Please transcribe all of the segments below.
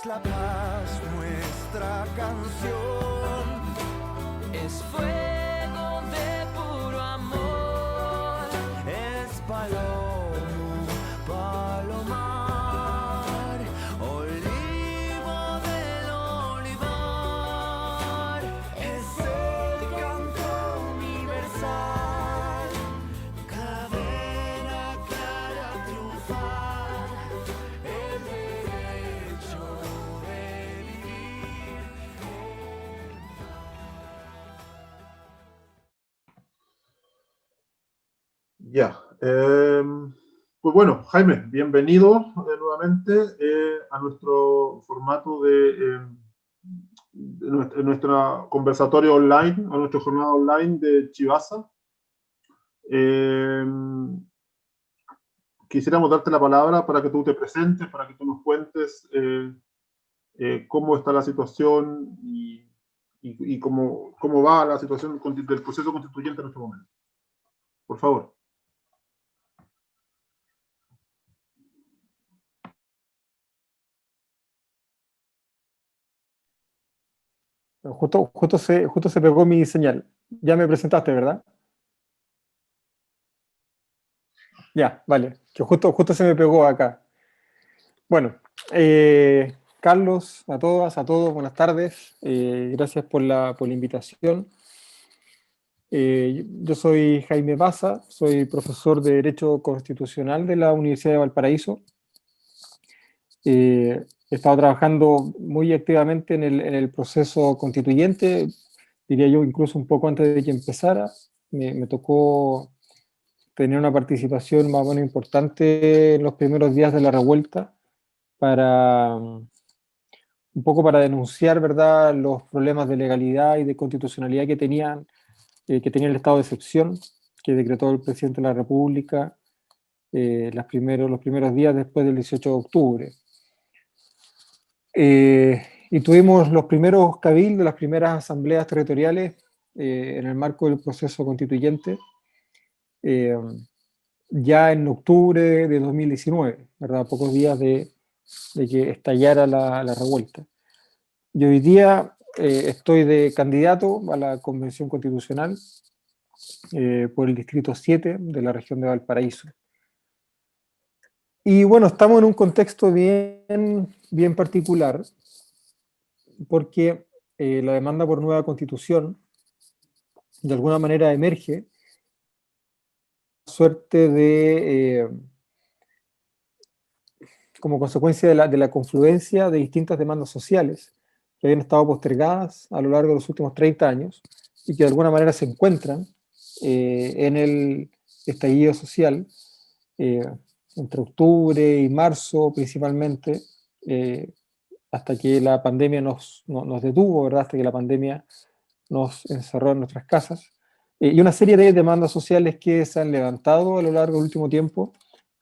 es la paz, nuestra canción es fuego de puro amor, es palomo, palomar, olivo del olivar, es el canto universal, cadena clara triunfar, el derecho de vivir en Ya, pues bueno, Jaime, bienvenido nuevamente a nuestro formato de nuestra conversatorio online, a nuestra jornada online de Chivasa. Quisiéramos darte la palabra para que tú te presentes, para que tú nos cuentes cómo está la situación y cómo va la situación del proceso constituyente en este momento. Por favor. Justo se pegó mi señal. Ya me presentaste, ¿verdad? Ya, vale. Que justo se me pegó acá. Bueno, Carlos, a todas, a todos, buenas tardes. Gracias por la invitación. Yo soy Jaime Baza, soy profesor de Derecho Constitucional de la Universidad de Valparaíso. He estado trabajando muy activamente en el proceso constituyente, diría yo incluso un poco antes de que empezara. Me tocó tener una participación más o menos importante en los primeros días de la revuelta para un poco para denunciar, ¿verdad?, los problemas de legalidad y de constitucionalidad que tenía el estado de excepción que decretó el presidente de la República los primeros días después del 18 de octubre. Y tuvimos los primeros cabildos, las primeras asambleas territoriales en el marco del proceso constituyente ya en octubre de 2019, ¿verdad? Pocos días de que estallara la revuelta. Y hoy día estoy de candidato a la Convención Constitucional por el Distrito 7 de la región de Valparaíso. Y bueno, estamos en un contexto bien particular, porque la demanda por nueva constitución de alguna manera emerge suerte de como consecuencia de la confluencia de distintas demandas sociales que habían estado postergadas a lo largo de los últimos 30 años y que de alguna manera se encuentran en el estallido social entre octubre y marzo principalmente, hasta que la pandemia nos detuvo, ¿verdad? Hasta que la pandemia nos encerró en nuestras casas. Y una serie de demandas sociales que se han levantado a lo largo del último tiempo,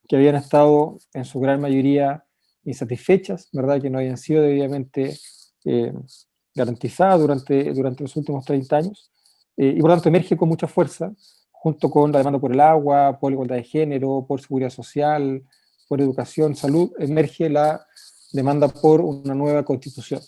que habían estado en su gran mayoría insatisfechas, ¿verdad? Que no habían sido debidamente garantizadas durante los últimos 30 años. Y por lo tanto emerge con mucha fuerza, junto con la demanda por el agua, por la igualdad de género, por seguridad social, por educación, salud, emerge la demanda por una nueva constitución.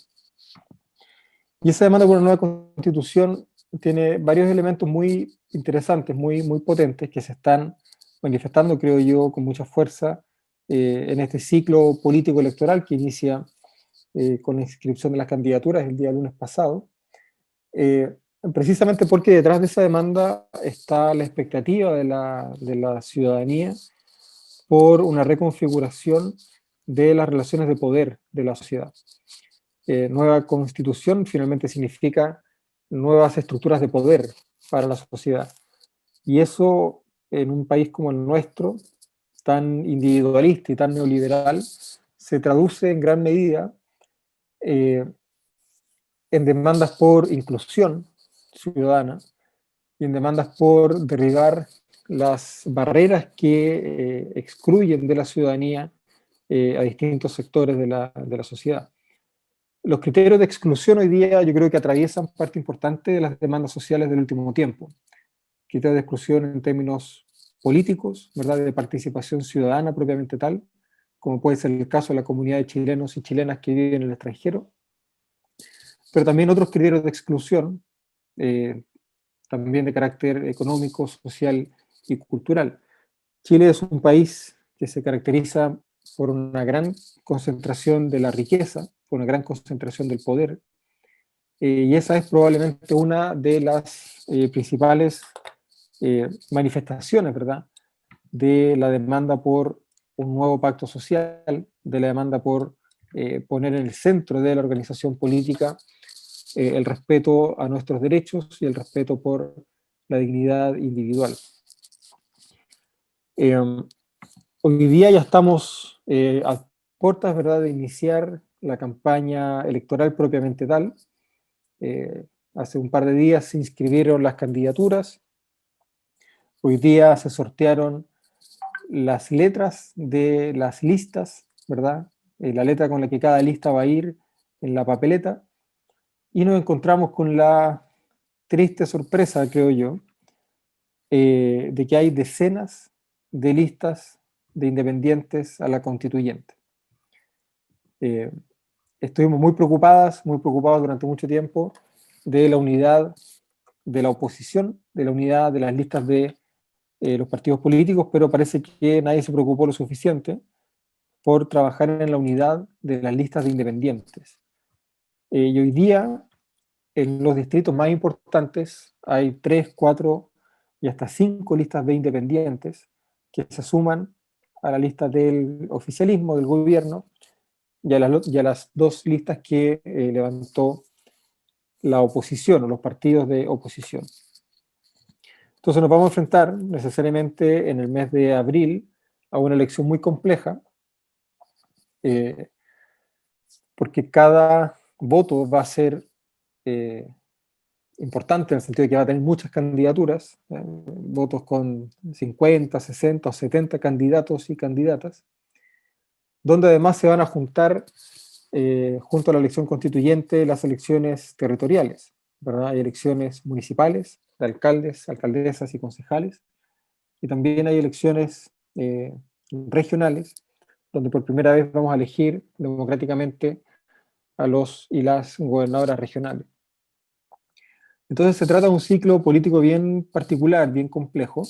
Y esa demanda por una nueva constitución tiene varios elementos muy interesantes, muy potentes, que se están manifestando, creo yo, con mucha fuerza en este ciclo político electoral que inicia con la inscripción de las candidaturas el día lunes pasado, precisamente porque detrás de esa demanda está la expectativa de la ciudadanía por una reconfiguración de las relaciones de poder de la sociedad. Nueva constitución finalmente significa nuevas estructuras de poder para la sociedad. Y eso en un país como el nuestro, tan individualista y tan neoliberal, se traduce en gran medida en demandas por inclusión ciudadana y en demandas por derribar las barreras que excluyen de la ciudadanía a distintos sectores de la sociedad. Los criterios de exclusión hoy día yo creo que atraviesan parte importante de las demandas sociales del último tiempo. Criterios de exclusión en términos políticos, ¿verdad? De participación ciudadana propiamente tal, como puede ser el caso de la comunidad de chilenos y chilenas que viven en el extranjero, pero también otros criterios de exclusión, también de carácter económico, social y cultural. Chile es un país que se caracteriza por una gran concentración de la riqueza, por una gran concentración del poder, y esa es probablemente una de las principales manifestaciones, ¿verdad?, de la demanda por un nuevo pacto social, de la demanda por poner en el centro de la organización política el respeto a nuestros derechos y el respeto por la dignidad individual. Hoy día ya estamos a puertas, ¿verdad?, de iniciar la campaña electoral propiamente tal. Hace un par de días se inscribieron las candidaturas. Hoy día se sortearon las letras de las listas, ¿verdad? La letra con la que cada lista va a ir en la papeleta. Y nos encontramos con la triste sorpresa, creo yo, de que hay decenas de listas de independientes a la constituyente. Estuvimos muy preocupados durante mucho tiempo de la unidad de la oposición, de la unidad de las listas de los partidos políticos, pero parece que nadie se preocupó lo suficiente por trabajar en la unidad de las listas de independientes. Y hoy día, en los distritos más importantes, hay 3, 4 y hasta 5 listas de independientes que se suman a la lista del oficialismo, del gobierno, y a las 2 listas que levantó la oposición o los partidos de oposición. Entonces nos vamos a enfrentar necesariamente en el mes de abril a una elección muy compleja, porque cada voto va a ser importante en el sentido de que va a tener muchas candidaturas, votos con 50, 60 o 70 candidatos y candidatas, donde además se van a juntar junto a la elección constituyente las elecciones territoriales, ¿verdad? Hay elecciones municipales, de alcaldes, alcaldesas y concejales, y también hay elecciones regionales, donde por primera vez vamos a elegir democráticamente a los y las gobernadoras regionales. Entonces se trata de un ciclo político bien particular, bien complejo,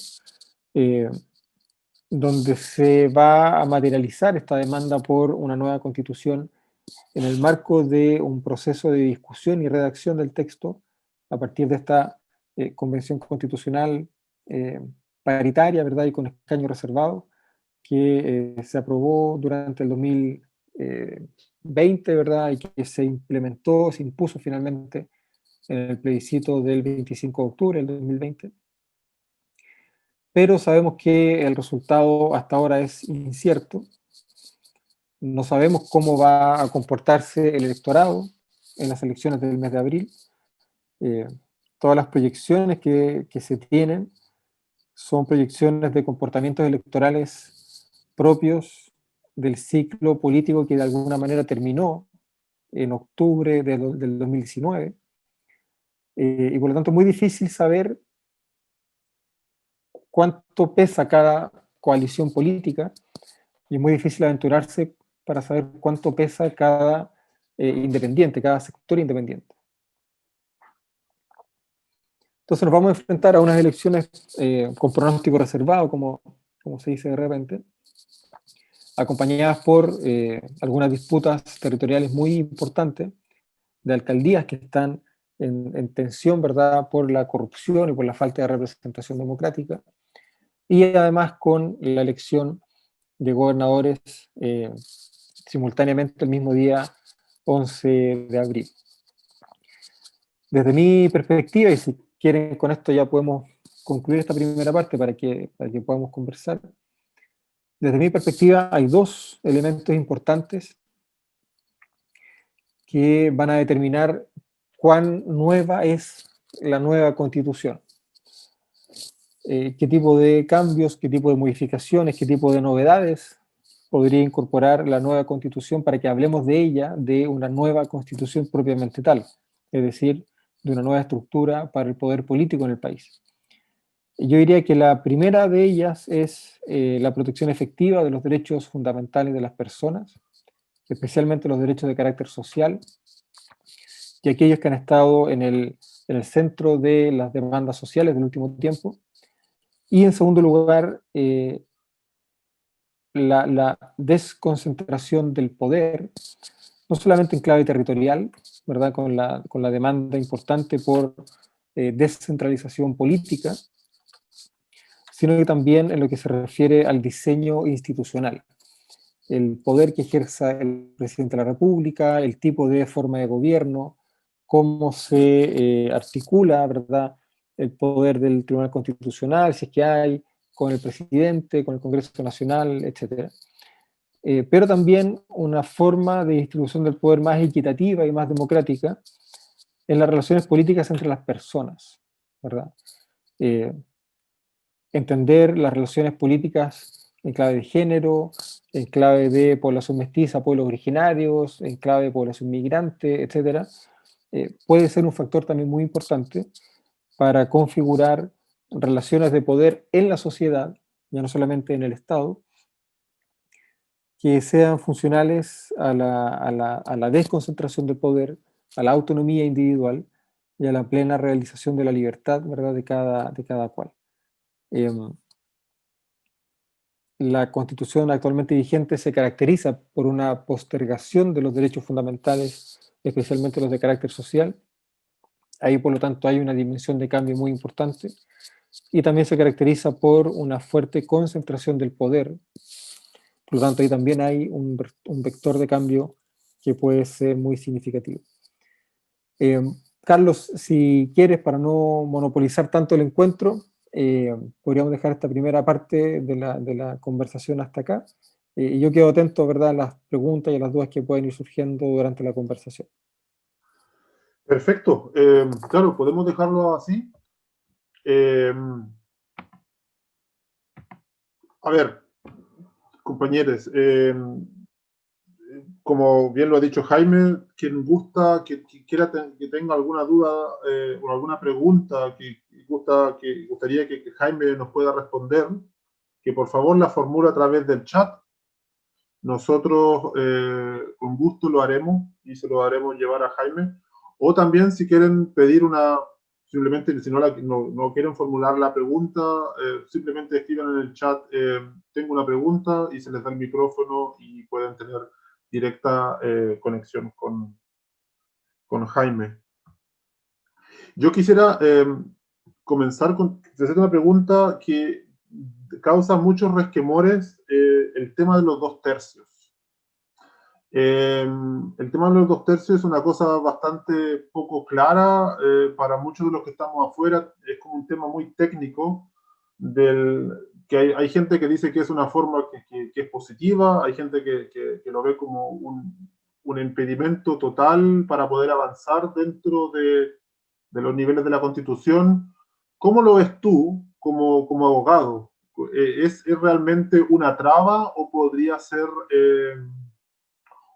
donde se va a materializar esta demanda por una nueva constitución en el marco de un proceso de discusión y redacción del texto a partir de esta convención constitucional paritaria, ¿verdad?, y con escaño reservado, que se aprobó durante el 2020, ¿verdad?, y que se implementó, se impuso finalmente en el plebiscito del 25 de octubre del 2020. Pero sabemos que el resultado hasta ahora es incierto. No sabemos cómo va a comportarse el electorado en las elecciones del mes de abril. Todas las proyecciones que se tienen son proyecciones de comportamientos electorales propios del ciclo político que de alguna manera terminó en octubre del 2019. Y por lo tanto es muy difícil saber cuánto pesa cada coalición política y es muy difícil aventurarse para saber cuánto pesa cada independiente, cada sector independiente. Entonces nos vamos a enfrentar a unas elecciones con pronóstico reservado, como se dice de repente, acompañadas por algunas disputas territoriales muy importantes de alcaldías que están en tensión, ¿verdad?, por la corrupción y por la falta de representación democrática, y además con la elección de gobernadores simultáneamente el mismo día 11 de abril. Desde mi perspectiva, y si quieren con esto ya podemos concluir esta primera parte para que podamos conversar, desde mi perspectiva hay 2 elementos importantes que van a determinar cuán nueva es la nueva constitución. Qué tipo de cambios, qué tipo de modificaciones, qué tipo de novedades podría incorporar la nueva constitución para que hablemos de ella, de una nueva constitución propiamente tal, es decir, de una nueva estructura para el poder político en el país. Yo diría que la primera de ellas es la protección efectiva de los derechos fundamentales de las personas, especialmente los derechos de carácter social, y aquellos que han estado en el centro de las demandas sociales del último tiempo. Y en segundo lugar, la desconcentración del poder, no solamente en clave territorial, ¿verdad? Con la demanda importante por descentralización política, sino que también en lo que se refiere al diseño institucional. El poder que ejerza el presidente de la República, el tipo de forma de gobierno, cómo se articula, ¿verdad?, el poder del Tribunal Constitucional, si es que hay, con el presidente, con el Congreso Nacional, etc. Pero también una forma de distribución del poder más equitativa y más democrática en las relaciones políticas entre las personas, ¿verdad? Entender las relaciones políticas en clave de género, en clave de población mestiza, pueblos originarios, en clave de población migrante, etc., puede ser un factor también muy importante para configurar relaciones de poder en la sociedad, ya no solamente en el Estado, que sean funcionales a la desconcentración del poder, a la autonomía individual y a la plena realización de la libertad, ¿verdad?, de cada cual. La Constitución actualmente vigente se caracteriza por una postergación de los derechos fundamentales, especialmente los de carácter social. Ahí, por lo tanto, hay una dimensión de cambio muy importante. Y también se caracteriza por una fuerte concentración del poder. Por lo tanto, ahí también hay un vector de cambio que puede ser muy significativo. Carlos, si quieres, para no monopolizar tanto el encuentro, podríamos dejar esta primera parte de la conversación hasta acá. Y yo quedo atento, ¿verdad?, a las preguntas y a las dudas que pueden ir surgiendo durante la conversación. Perfecto. Claro, podemos dejarlo así. A ver, compañeros, como bien lo ha dicho Jaime, quien gusta, que quiera que tenga alguna duda o alguna pregunta que gustaría que Jaime nos pueda responder, que por favor la formule a través del chat. Nosotros con gusto lo haremos y se lo haremos llevar a Jaime. O también si quieren pedir simplemente si no quieren formular la pregunta, simplemente escriban en el chat, tengo una pregunta, y se les da el micrófono y pueden tener directa conexión con Jaime. Yo quisiera comenzar con hacer una pregunta que causa muchos resquemores, el tema de los 2/3. El tema de los 2/3 es una cosa bastante poco clara para muchos de los que estamos afuera. Es como un tema muy técnico, que hay gente que dice que es una forma que es positiva, hay gente que lo ve como un impedimento total para poder avanzar dentro de los niveles de la Constitución. ¿Cómo lo ves tú como abogado? ¿Es realmente una traba o podría ser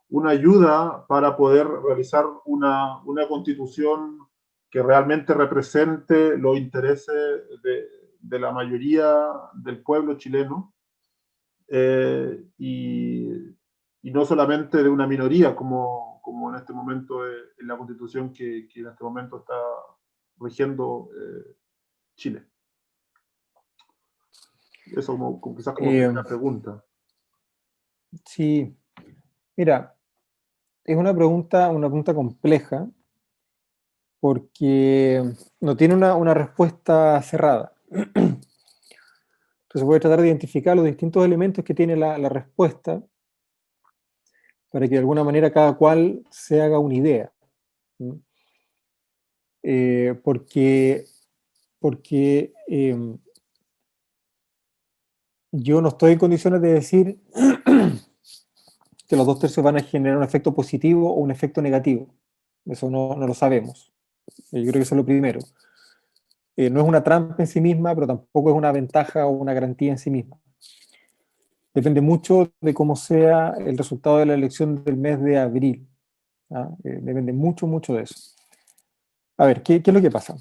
una ayuda para poder realizar una Constitución que realmente represente los intereses de la mayoría del pueblo chileno, y no solamente de una minoría, como en este momento en la Constitución que en este momento está rigiendo Chile? Eso quizás como primera pregunta. Sí, mira, es una pregunta compleja porque no tiene una respuesta cerrada. Entonces voy a tratar de identificar los distintos elementos que tiene la respuesta para que de alguna manera cada cual se haga una idea. Porque yo no estoy en condiciones de decir que los 2/3 van a generar un efecto positivo o un efecto negativo. Eso no lo sabemos. Yo creo que eso es lo primero. No es una trampa en sí misma, pero tampoco es una ventaja o una garantía en sí misma. Depende mucho de cómo sea el resultado de la elección del mes de abril. ¿Ah? Depende mucho, mucho de eso. A ver, ¿qué es lo que pasa?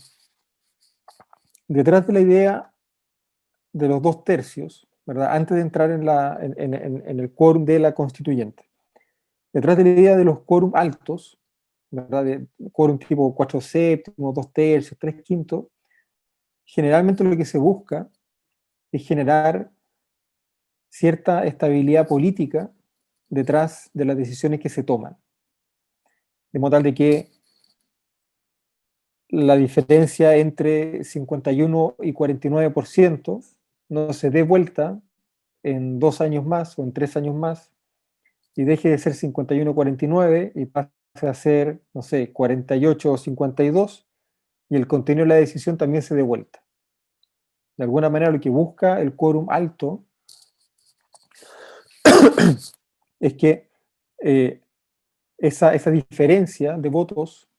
Detrás de la idea de los 2/3, ¿verdad? Antes de entrar en el quórum de la constituyente. Detrás de la idea de los quórum altos, ¿verdad? De quórum tipo 4/7, 2/3, 3/5, generalmente lo que se busca es generar cierta estabilidad política detrás de las decisiones que se toman. De modo tal de que la diferencia entre 51 y 49% no se dé vuelta en 2 años más o en 3 años más y deje de ser 51-49 y pase a ser, no sé, 48 o 52 y el contenido de la decisión también se dé vuelta. De alguna manera lo que busca el quórum alto es que esa diferencia de votos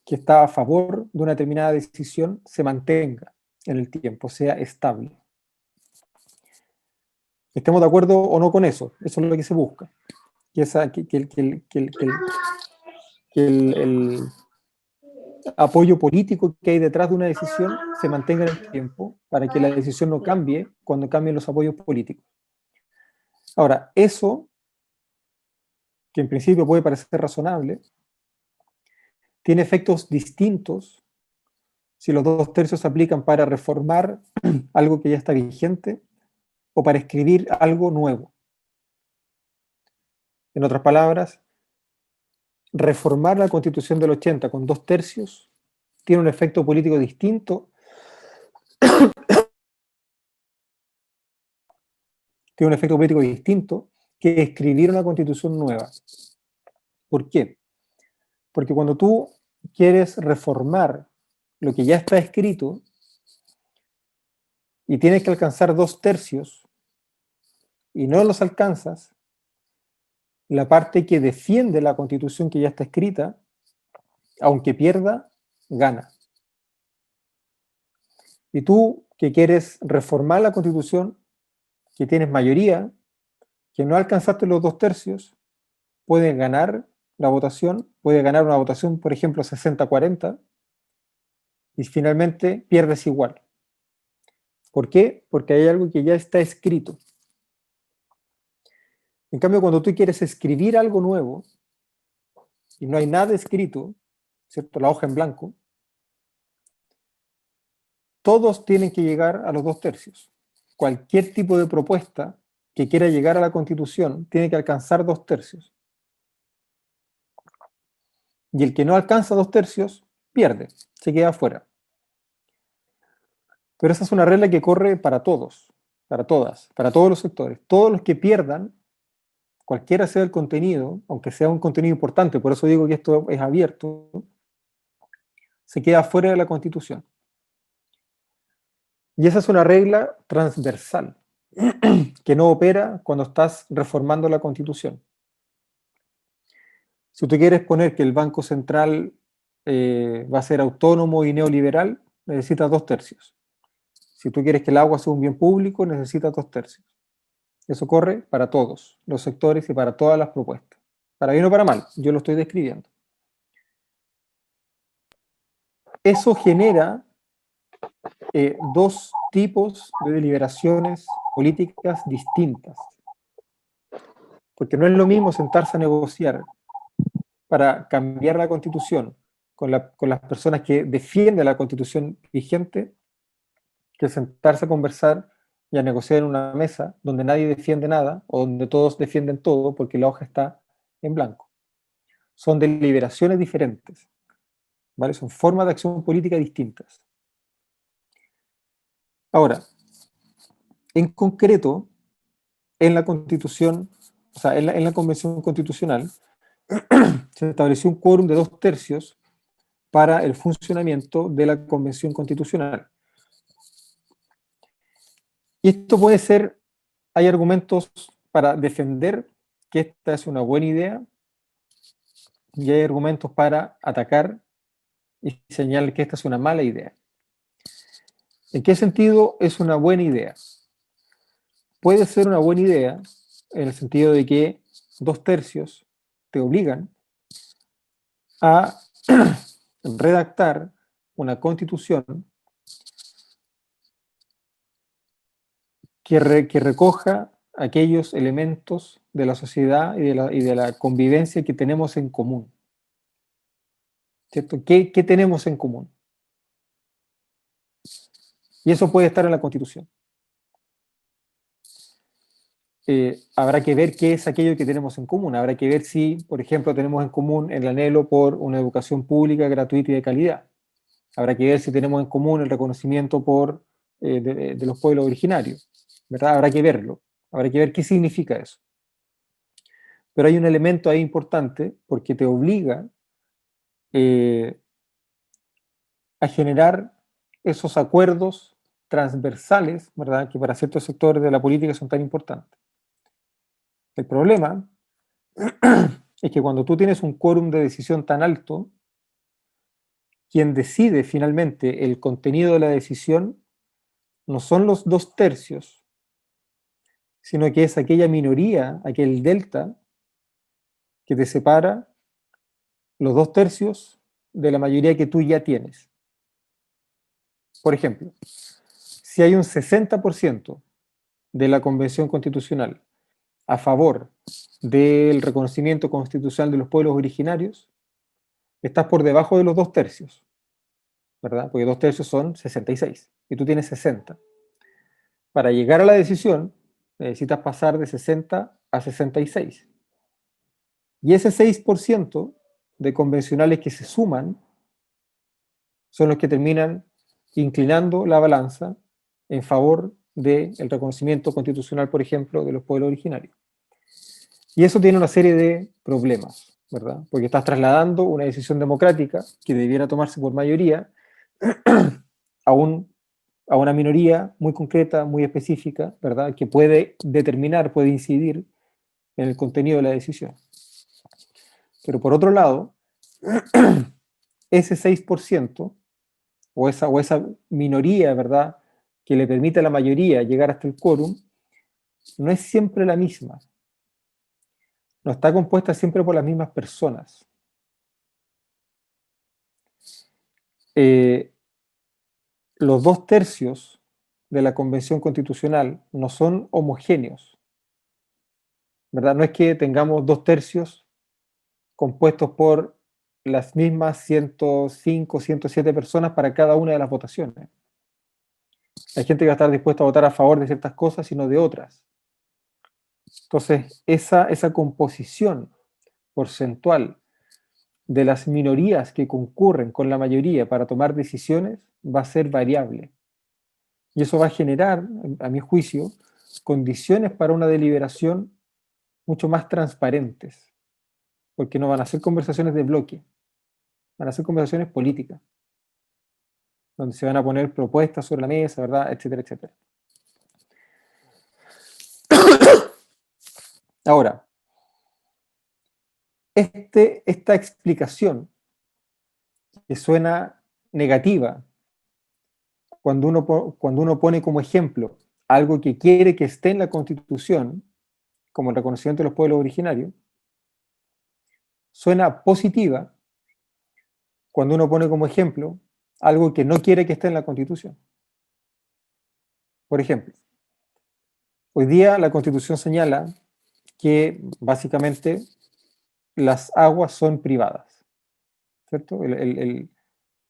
que está a favor de una determinada decisión se mantenga en el tiempo, sea estable. Estemos de acuerdo o no con eso, eso es lo que se busca. Que el apoyo político que hay detrás de una decisión se mantenga en el tiempo para que la decisión no cambie cuando cambien los apoyos políticos. Ahora, eso, que en principio puede parecer razonable, tiene efectos distintos si los 2/3 se aplican para reformar algo que ya está vigente o para escribir algo nuevo. En otras palabras, reformar la Constitución del 80 con 2/3 tiene un efecto político distinto, que escribir una Constitución nueva. ¿Por qué? Porque cuando tú quieres reformar lo que ya está escrito y tienes que alcanzar 2/3 y no los alcanzas, la parte que defiende la Constitución que ya está escrita, aunque pierda, gana. Y tú que quieres reformar la Constitución, que tienes mayoría, que no alcanzaste los 2/3, puedes ganar la votación, puedes ganar una votación, por ejemplo, 60-40, y finalmente pierdes igual. ¿Por qué? Porque hay algo que ya está escrito. En cambio, cuando tú quieres escribir algo nuevo y no hay nada escrito, ¿cierto? La hoja en blanco, todos tienen que llegar a los 2/3. Cualquier tipo de propuesta que quiera llegar a la Constitución tiene que alcanzar 2/3. Y el que no alcanza 2/3 pierde, se queda afuera. Pero esa es una regla que corre para todos, para todas, para todos los sectores. Todos los que pierdan, cualquiera sea el contenido, aunque sea un contenido importante, por eso digo que esto es abierto, se queda fuera de la Constitución. Y esa es una regla transversal, que no opera cuando estás reformando la Constitución. Si tú quieres poner que el Banco Central va a ser autónomo y neoliberal, necesitas 2/3. Si tú quieres que el agua sea un bien público, necesitas 2/3. Eso corre para todos los sectores y para todas las propuestas. Para bien o para mal, yo lo estoy describiendo. Eso genera dos tipos de deliberaciones políticas distintas. Porque no es lo mismo sentarse a negociar para cambiar la Constitución con las personas que defienden la Constitución vigente, que sentarse a conversar y a negociar en una mesa donde nadie defiende nada o donde todos defienden todo porque la hoja está en blanco. Son deliberaciones diferentes, ¿vale? Son formas de acción política distintas. Ahora, en concreto, en la Constitución, o sea, en la Convención Constitucional, se estableció un quórum de 2/3 para el funcionamiento de la Convención Constitucional. Y esto puede ser, hay argumentos para defender que esta es una buena idea y hay argumentos para atacar y señalar que esta es una mala idea. ¿En qué sentido es una buena idea? Puede ser una buena idea en el sentido de que 2/3 te obligan a redactar una constitución que recoja aquellos elementos de la sociedad y de la convivencia que tenemos en común. ¿Cierto? ¿Qué tenemos en común? Y eso puede estar en la Constitución. Habrá que ver qué es aquello que tenemos en común. Habrá que ver si, por ejemplo, tenemos en común el anhelo por una educación pública, gratuita y de calidad. Habrá que ver si tenemos en común el reconocimiento de los pueblos originarios, ¿verdad? Habrá que verlo. Habrá que ver qué significa eso. Pero hay un elemento ahí importante porque te obliga a generar esos acuerdos transversales, ¿verdad?, que para ciertos sectores de la política son tan importantes. El problema es que cuando tú tienes un quórum de decisión tan alto, quien decide finalmente el contenido de la decisión no son los 2/3, sino que es aquella minoría, aquel delta, que te separa los 2/3 de la mayoría que tú ya tienes. Por ejemplo, si hay un 60% de la Convención Constitucional a favor del reconocimiento constitucional de los pueblos originarios, estás por debajo de los 2/3, ¿verdad? Porque 2/3 son 66 y tú tienes 60. Para llegar a la decisión, necesitas pasar de 60 a 66. Y ese 6% de convencionales que se suman son los que terminan inclinando la balanza en favor del reconocimiento constitucional, por ejemplo, de los pueblos originarios. Y eso tiene una serie de problemas, ¿verdad? Porque estás trasladando una decisión democrática que debiera tomarse por mayoría a una minoría muy concreta, muy específica, ¿verdad?, que puede determinar, puede incidir en el contenido de la decisión. Pero por otro lado, ese 6% o esa minoría, ¿verdad?, que le permite a la mayoría llegar hasta el quórum, no es siempre la misma. No está compuesta siempre por las mismas personas. Los 2/3 de la Convención Constitucional no son homogéneos, ¿verdad? No es que tengamos 2/3 compuestos por las mismas 105, 107 personas para cada una de las votaciones. Hay gente que va a estar dispuesta a votar a favor de ciertas cosas y no de otras. Entonces, esa composición porcentual de las minorías que concurren con la mayoría para tomar decisiones va a ser variable. Y eso va a generar, a mi juicio, condiciones para una deliberación mucho más transparentes, porque no van a ser conversaciones de bloque, van a ser conversaciones políticas, donde se van a poner propuestas sobre la mesa, ¿verdad?, etcétera, etcétera. Ahora, esta explicación que suena negativa cuando uno pone como ejemplo algo que quiere que esté en la Constitución, como el reconocimiento de los pueblos originarios, suena positiva cuando uno pone como ejemplo algo que no quiere que esté en la Constitución. Por ejemplo, hoy día la Constitución señala que básicamente las aguas son privadas, ¿cierto? El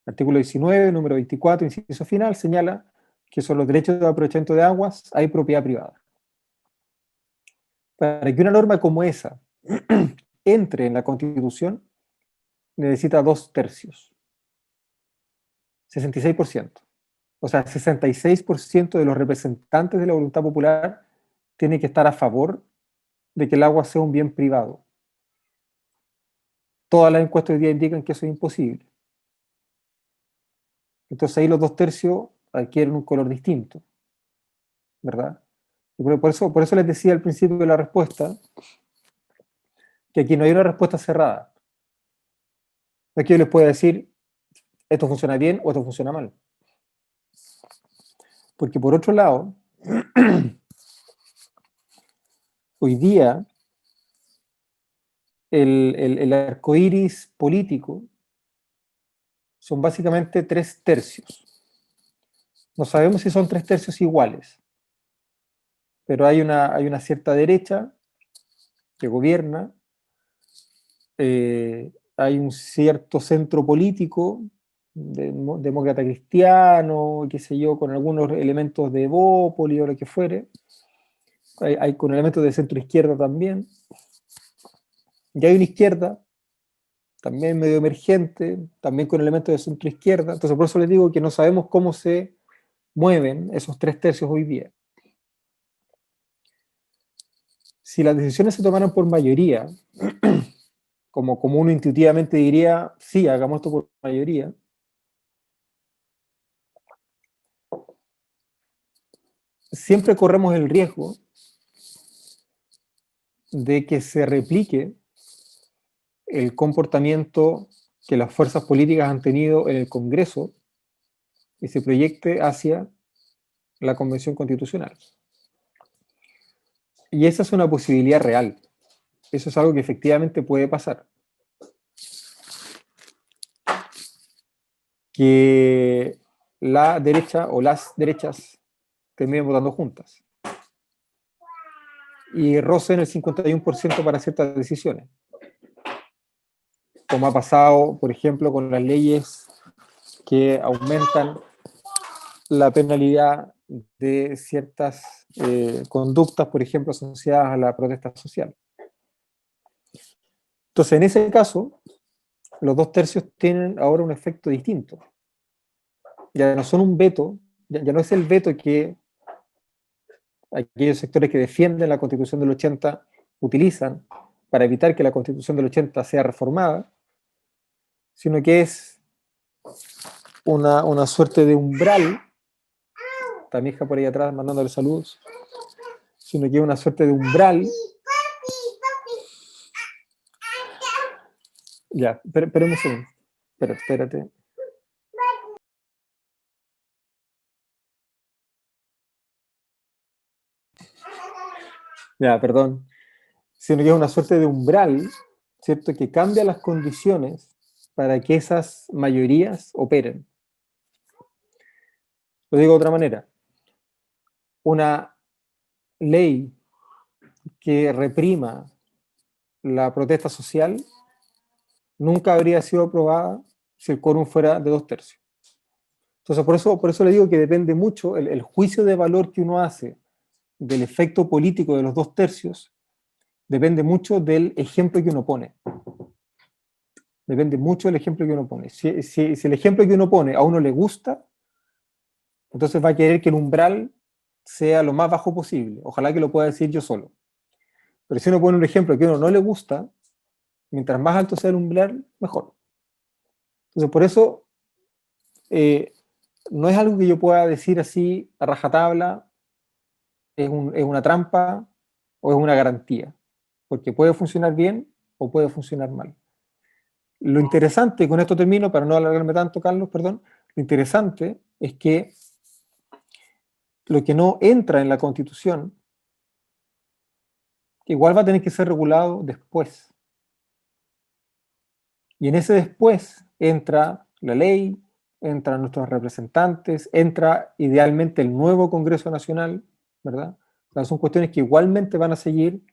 artículo 19, número 24, inciso final, señala que son los derechos de aprovechamiento de aguas, hay propiedad privada. Para que una norma como esa entre en la Constitución, necesita 2/3, 66%. O sea, 66% de los representantes de la voluntad popular tienen que estar a favor de que el agua sea un bien privado. Todas las encuestas hoy día indican que eso es imposible. Entonces ahí los 2/3 adquieren un color distinto, ¿verdad? Y por eso les decía al principio de la respuesta que aquí no hay una respuesta cerrada. No es que yo les pueda decir esto funciona bien o esto funciona mal. Porque por otro lado, hoy día el arco iris político son básicamente 3/3. No sabemos si son 3/3 iguales. pero hay una cierta derecha que gobierna, hay un cierto centro político, demócrata cristiano, qué sé yo, con algunos elementos de Evópoli o lo que fuere, hay con elementos de centro izquierda también, y hay una izquierda también medio emergente, también con elementos de centro izquierda. Entonces por eso les digo que no sabemos cómo se mueven esos 3/3 hoy día. Si las decisiones se tomaran por mayoría, como uno intuitivamente diría, sí, hagamos esto por mayoría, siempre corremos el riesgo de que se replique el comportamiento que las fuerzas políticas han tenido en el Congreso y se proyecte hacia la Convención Constitucional. Y esa es una posibilidad real. Eso es algo que efectivamente puede pasar. Que la derecha o las derechas terminen votando juntas y rocen el 51% para ciertas decisiones. Como ha pasado, por ejemplo, con las leyes que aumentan la penalidad de ciertas conductas, por ejemplo, asociadas a la protesta social. Entonces, en ese caso, los 2/3 tienen ahora un efecto distinto. Ya no son un veto, ya no es el veto que aquellos sectores que defienden la Constitución del 80 utilizan para evitar que la Constitución del 80 sea reformada, sino que es una suerte de umbral. Está mi hija por ahí atrás mandándole saludos, sino que es una suerte de umbral. Ya, espérame un segundo. Espérate. Ya, perdón. Sino que es una suerte de umbral, ¿cierto? Que cambia las condiciones para que esas mayorías operen. Lo digo de otra manera. Una ley que reprima la protesta social nunca habría sido aprobada si el quórum fuera de 2/3. Entonces, por eso le digo que depende mucho el juicio de valor que uno hace del efecto político de los 2/3, depende mucho del ejemplo que uno pone. Depende mucho del ejemplo que uno pone. Si el ejemplo que uno pone a uno le gusta, entonces va a querer que el umbral sea lo más bajo posible. Ojalá que lo pueda decir yo solo. Pero si uno pone un ejemplo que a uno no le gusta, mientras más alto sea el umbral, mejor. Entonces, por eso, no es algo que yo pueda decir así a rajatabla, es una trampa o es una garantía, porque puede funcionar bien o puede funcionar mal. Lo interesante, con esto termino para no alargarme tanto, Carlos, perdón, lo interesante es que lo que no entra en la Constitución igual va a tener que ser regulado después. Y en ese después entra la ley, entran nuestros representantes, entra idealmente el nuevo Congreso Nacional, ¿verdad? O sea, son cuestiones que igualmente van a seguir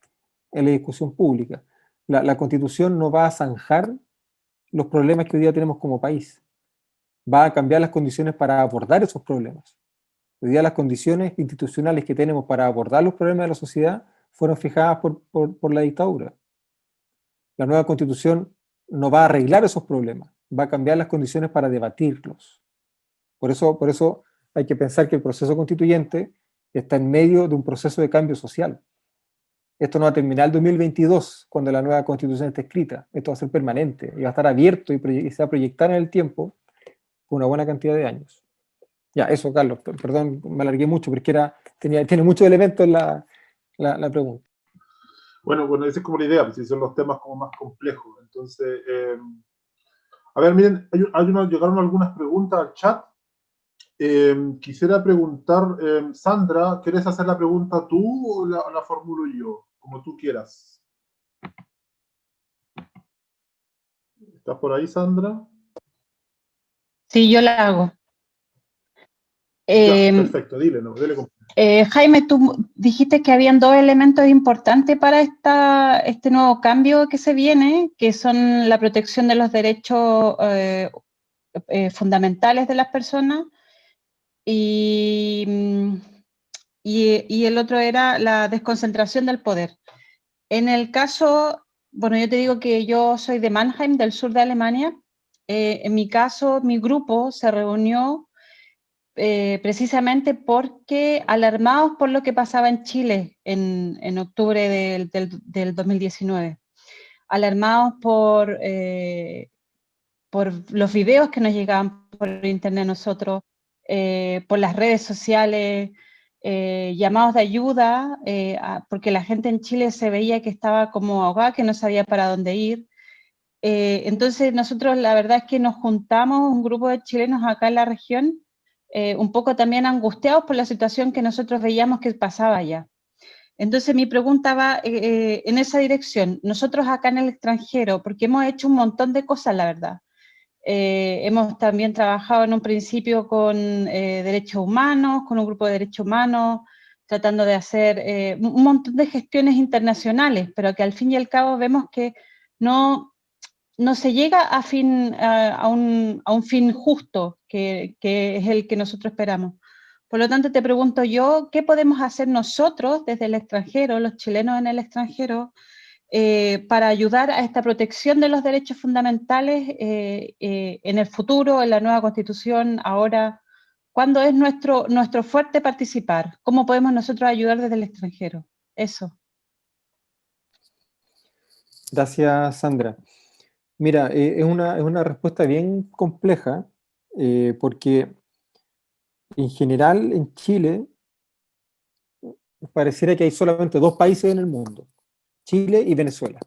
en la discusión pública. La Constitución no va a zanjar los problemas que hoy día tenemos como país. Va a cambiar las condiciones para abordar esos problemas. Hoy día las condiciones institucionales que tenemos para abordar los problemas de la sociedad fueron fijadas por la dictadura. La nueva Constitución no va a arreglar esos problemas, va a cambiar las condiciones para debatirlos. Por eso hay que pensar que el proceso constituyente está en medio de un proceso de cambio social. Esto no va a terminar el 2022, cuando la nueva Constitución esté escrita. Esto va a ser permanente y va a estar abierto y se va a proyectar en el tiempo por una buena cantidad de años. Ya, eso, Carlos, perdón, me alargué mucho, porque tiene muchos elementos en la pregunta. Bueno, esa es como la idea, pues, si son los temas como más complejos. Entonces, a ver, miren, llegaron algunas preguntas al chat. Quisiera preguntar, Sandra, ¿quieres hacer la pregunta tú o la formulo yo? Como tú quieras. ¿Estás por ahí, Sandra? Sí, yo la hago. Ya, perfecto, dile, no, dile. Jaime, tú dijiste que habían dos elementos importantes para este nuevo cambio que se viene, que son la protección de los derechos fundamentales de las personas y, y el otro era la desconcentración del poder. En el caso, bueno, yo te digo que yo soy de Mannheim, del sur de Alemania. En mi caso, mi grupo se reunió precisamente porque alarmados por lo que pasaba en Chile en octubre del 2019, alarmados por los videos que nos llegaban por internet a nosotros, por las redes sociales, llamados de ayuda, porque la gente en Chile se veía que estaba como ahogada, que no sabía para dónde ir. Entonces nosotros la verdad es que nos juntamos, un grupo de chilenos acá en la región, un poco también angustiados por la situación que nosotros veíamos que pasaba allá. Entonces mi pregunta va en esa dirección. Nosotros acá en el extranjero, porque hemos hecho un montón de cosas, la verdad. Hemos también trabajado en un principio con derechos humanos, con un grupo de derechos humanos, tratando de hacer un montón de gestiones internacionales, pero que al fin y al cabo vemos que no, no se llega a un fin justo, que es el que nosotros esperamos. Por lo tanto, te pregunto yo, ¿qué podemos hacer nosotros desde el extranjero, los chilenos en el extranjero, para ayudar a esta protección de los derechos fundamentales en el futuro, en la nueva Constitución, ahora? ¿Cuándo es nuestro fuerte participar? ¿Cómo podemos nosotros ayudar desde el extranjero? Eso. Gracias, Sandra. Mira, es una respuesta bien compleja, porque en general en Chile pareciera que hay solamente dos países en el mundo, Chile y Venezuela.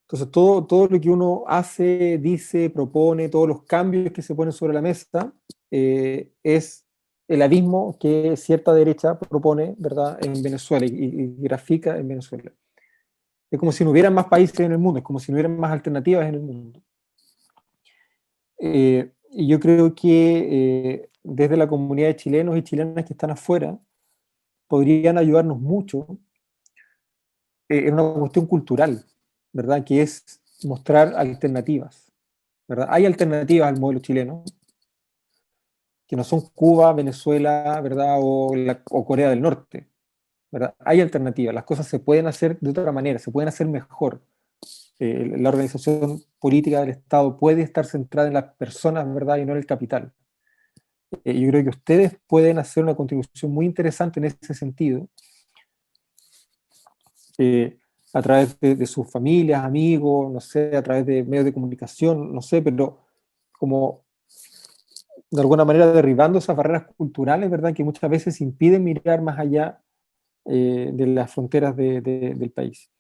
Entonces todo lo que uno hace, dice, propone, todos los cambios que se ponen sobre la mesa, es el abismo que cierta derecha propone, ¿verdad?, en Venezuela y grafica en Venezuela. Es como si no hubieran más países en el mundo, es como si no hubieran más alternativas en el mundo. Y yo creo que desde la comunidad de chilenos y chilenas que están afuera, podrían ayudarnos mucho en una cuestión cultural, ¿verdad? Que es mostrar alternativas, ¿verdad? Hay alternativas al modelo chileno, que no son Cuba, Venezuela, ¿verdad? O Corea del Norte, ¿verdad? Hay alternativas, las cosas se pueden hacer de otra manera, se pueden hacer mejor. La organización política del Estado puede estar centrada en las personas, ¿verdad? Y no en el capital. Yo creo que ustedes pueden hacer una contribución muy interesante en ese sentido, a través de sus familias, amigos, no sé, a través de medios de comunicación, no sé, pero como de alguna manera derribando esas barreras culturales, ¿verdad? Que muchas veces impiden mirar más allá de las fronteras del país.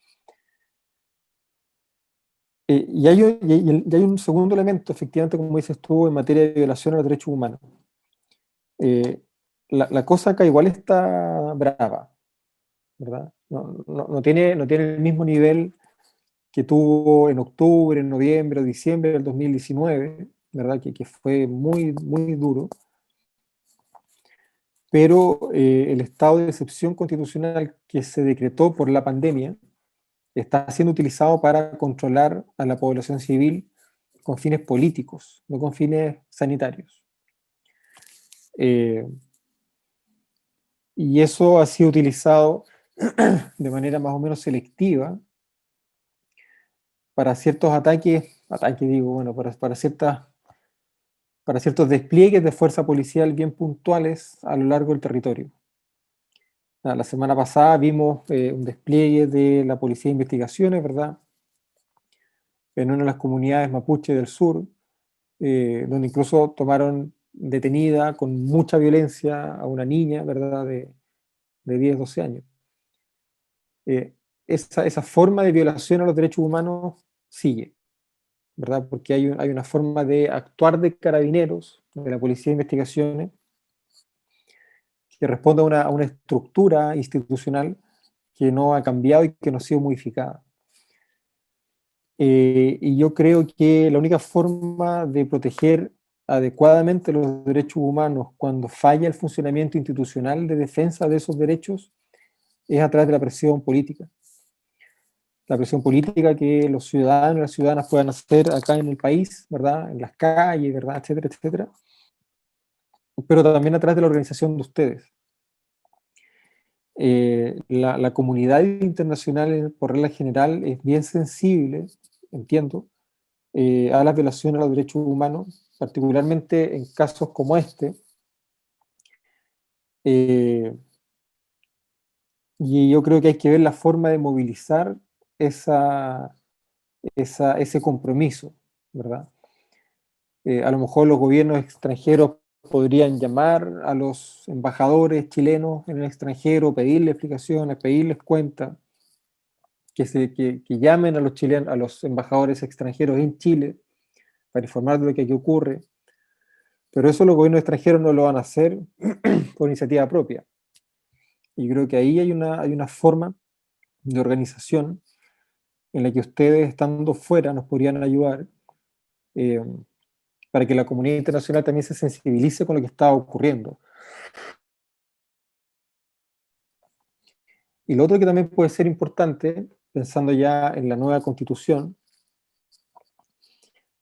Y hay un segundo elemento, efectivamente, como dices tú, en materia de violación a los derechos humanos. La cosa acá igual está brava, ¿verdad? No tiene el mismo nivel que tuvo en octubre, en noviembre o diciembre del 2019, ¿verdad? Que fue muy, muy duro. Pero el estado de excepción constitucional que se decretó por la pandemia está siendo utilizado para controlar a la población civil con fines políticos, no con fines sanitarios. Y eso ha sido utilizado de manera más o menos selectiva para ciertos digo, bueno, para ciertos despliegues de fuerza policial bien puntuales a lo largo del territorio. La semana pasada vimos un despliegue de la Policía de Investigaciones, ¿verdad?, en una de las comunidades mapuche del sur, donde incluso tomaron detenida con mucha violencia a una niña, ¿verdad?, de 10, 12 años. Esa forma de violación a los derechos humanos sigue, ¿verdad? Porque hay una forma de actuar de carabineros, de la Policía de Investigaciones, que responde a una estructura institucional que no ha cambiado y que no ha sido modificada. Y yo creo que la única forma de proteger adecuadamente los derechos humanos cuando falla el funcionamiento institucional de defensa de esos derechos es a través de la presión política. La presión política que los ciudadanos y las ciudadanas puedan hacer acá en el país, ¿verdad? En las calles, ¿verdad? Etcétera, etcétera. Pero también a través de la organización de ustedes. La comunidad internacional, por regla general, es bien sensible, entiendo, a las violaciones a los derechos humanos, particularmente en casos como este. Y yo creo que hay que ver la forma de movilizar ese compromiso, ¿verdad? A lo mejor los gobiernos extranjeros podrían llamar a los embajadores chilenos en el extranjero, pedirles explicaciones, pedirles cuentas, que llamen a los chilenos, a los embajadores extranjeros en Chile para informar de lo que aquí ocurre. Pero eso los gobiernos extranjeros no lo van a hacer por iniciativa propia. Y creo que ahí hay una forma de organización en la que ustedes, estando fuera, nos podrían ayudar para que la comunidad internacional también se sensibilice con lo que está ocurriendo. Y lo otro que también puede ser importante, pensando ya en la nueva constitución,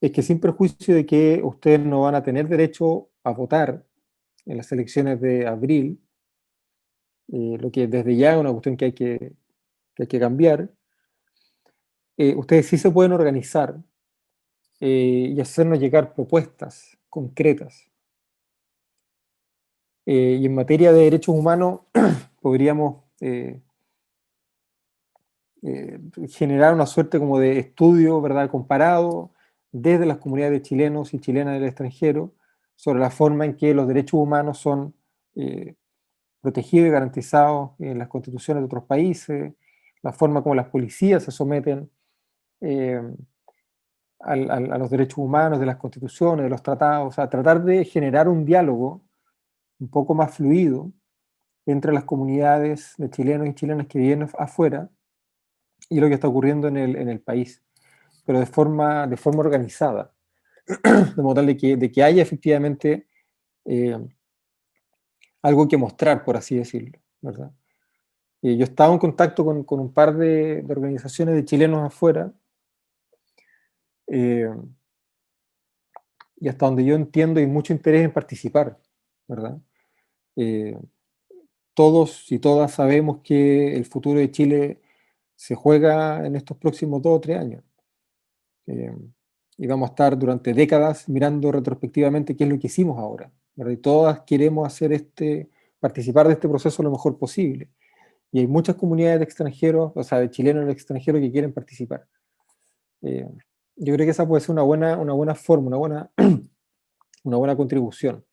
es que sin perjuicio de que ustedes no van a tener derecho a votar en las elecciones de abril, lo que desde ya es una cuestión que hay que cambiar, ustedes sí se pueden organizar y hacernos llegar propuestas concretas. Y en materia de derechos humanos podríamos generar una suerte como de estudio, ¿verdad?, comparado desde las comunidades de chilenos y chilenas del extranjero sobre la forma en que los derechos humanos son protegidos y garantizados en las constituciones de otros países, la forma como las policías se someten a los derechos humanos de las constituciones, de los tratados, o sea, tratar de generar un diálogo un poco más fluido entre las comunidades de chilenos y chilenas que viven afuera y lo que está ocurriendo en el país, pero de forma organizada, de modo tal de que haya efectivamente algo que mostrar, por así decirlo, ¿verdad? Yo estaba en contacto con un par de organizaciones de chilenos afuera, y hasta donde yo entiendo hay mucho interés en participar, ¿verdad? Todos y todas sabemos que el futuro de Chile se juega en estos próximos 2 o 3 años. Y vamos a estar durante décadas mirando retrospectivamente qué es lo que hicimos ahora, ¿verdad? Y todas queremos participar de este proceso lo mejor posible. Y hay muchas comunidades de extranjeros, o sea, de chilenos en el extranjero que quieren participar. Yo creo que esa puede ser una buena forma, una buena contribución.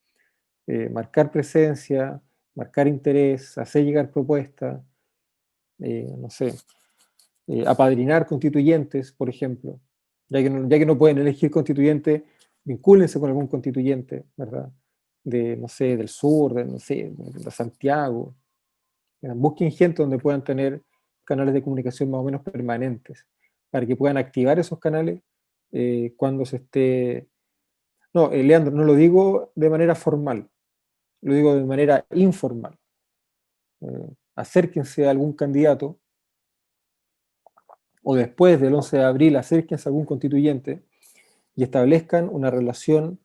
Marcar presencia, marcar interés, hacer llegar propuestas, no sé, apadrinar constituyentes, por ejemplo. Ya que no pueden elegir constituyente, vincúlense con algún constituyente, ¿verdad? No sé, del sur, no sé, de Santiago. Busquen gente donde puedan tener canales de comunicación más o menos permanentes, para que puedan activar esos canales cuando se esté... No, Leandro, no lo digo de manera formal, lo digo de manera informal. Acérquense a algún candidato, o después del 11 de abril, acérquense a algún constituyente y establezcan una relación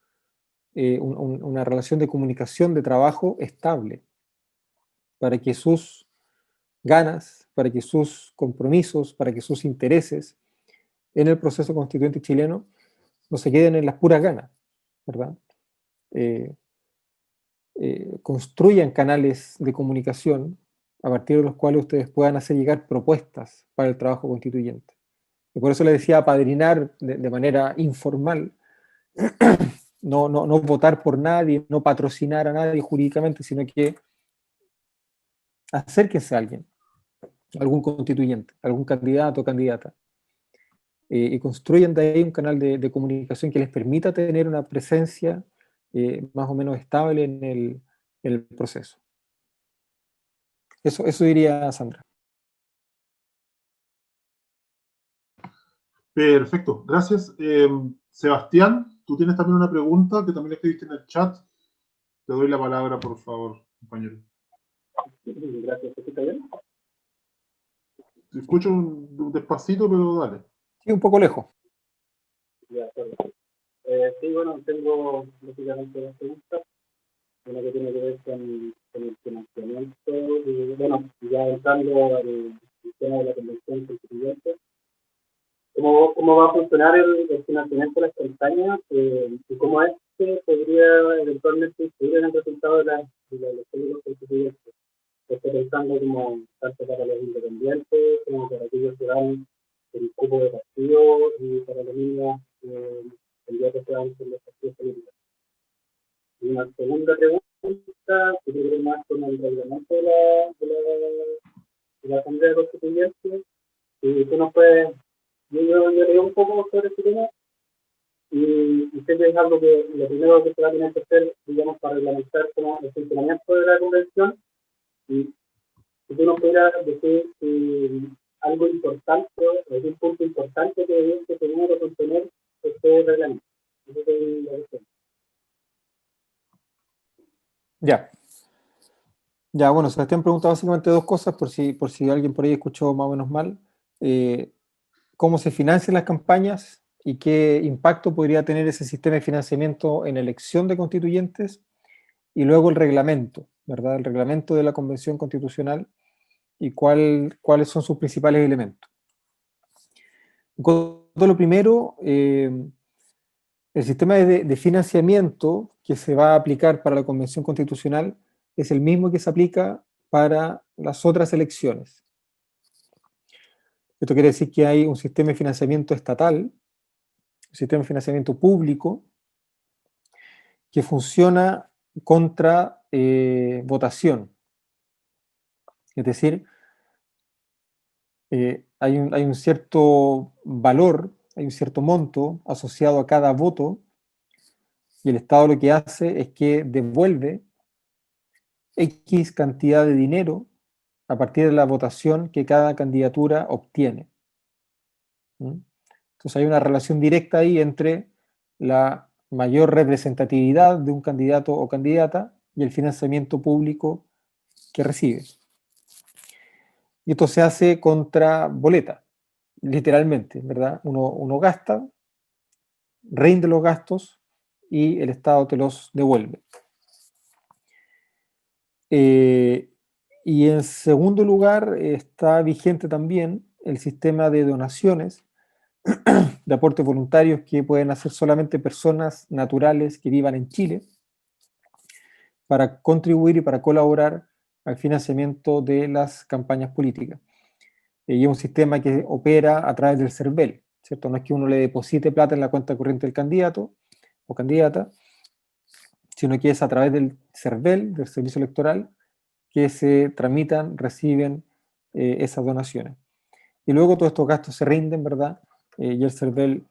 de comunicación, de trabajo estable, para que sus ganas, para que sus compromisos, para que sus intereses en el proceso constituyente chileno no se queden en las puras ganas, ¿verdad? Construyan canales de comunicación a partir de los cuales ustedes puedan hacer llegar propuestas para el trabajo constituyente. Y por eso le decía apadrinar de manera informal, no votar por nadie, no patrocinar a nadie jurídicamente, sino que acérquense a alguien, algún constituyente, algún candidato o candidata, y construyan de ahí un canal de comunicación que les permita tener una presencia más o menos estable en el proceso. Eso diría Sandra. Perfecto, gracias. Sebastián, tú tienes también una pregunta que también escribiste en el chat. Te doy la palabra, por favor, compañero. Gracias, ¿se escucha bien? Te escucho despacito, pero dale. Sí, un poco lejos. Ya, perdón. Sí, bueno, tengo básicamente dos preguntas. Una que tiene que ver con el financiamiento, y bueno, ya entrando al tema de la convención constituyente. ¿Cómo va a funcionar el financiamiento de las campañas y cómo este podría eventualmente influir en el resultado de la elección de los constituyentes? Estoy pensando como tanto para los independientes como para aquellos que dan el cupo de partido y para los mismos candidatos que dan por los partidos políticos. Y una segunda pregunta, que tiene que ver más con el reglamento de la Asamblea Constituyente. Y tú nos puedes, yo leí un poco sobre este tema y sé que es algo que lo primero que se va a tener que hacer, digamos, para reglamentar como el funcionamiento de la convención. Y si tú nos pudieras decir algo importante, algún punto importante que debía que primero contener este reglamento. Esa es la cuestión. Ya. Ya, bueno, Sebastián pregunta básicamente dos cosas, por si alguien por ahí escuchó más o menos mal. ¿Cómo se financian las campañas y qué impacto podría tener ese sistema de financiamiento en elección de constituyentes? Y luego el reglamento, ¿verdad? El reglamento de la Convención Constitucional y cuáles son sus principales elementos. Con todo lo primero, el sistema de financiamiento que se va a aplicar para la Convención Constitucional es el mismo que se aplica para las otras elecciones. Esto quiere decir que hay un sistema de financiamiento estatal, un sistema de financiamiento público, que funciona contra votación. Es decir, hay un cierto valor, hay un cierto monto asociado a cada voto, y el Estado lo que hace es que devuelve X cantidad de dinero a partir de la votación que cada candidatura obtiene. ¿Mm? Entonces hay una relación directa ahí entre la mayor representatividad de un candidato o candidata y el financiamiento público que recibe. Y esto se hace contra boleta, literalmente, ¿verdad? Uno gasta, rinde los gastos y el Estado te los devuelve. Y en segundo lugar, está vigente también el sistema de donaciones, de aportes voluntarios que pueden hacer solamente personas naturales que vivan en Chile para contribuir y para colaborar al financiamiento de las campañas políticas. Y es un sistema que opera a través del CERVEL, ¿cierto? No es que uno le deposite plata en la cuenta corriente del candidato o candidata, sino que es a través del CERVEL, del Servicio Electoral, que se tramitan, reciben esas donaciones. Y luego todos estos gastos se rinden, ¿verdad? Y el CERVEL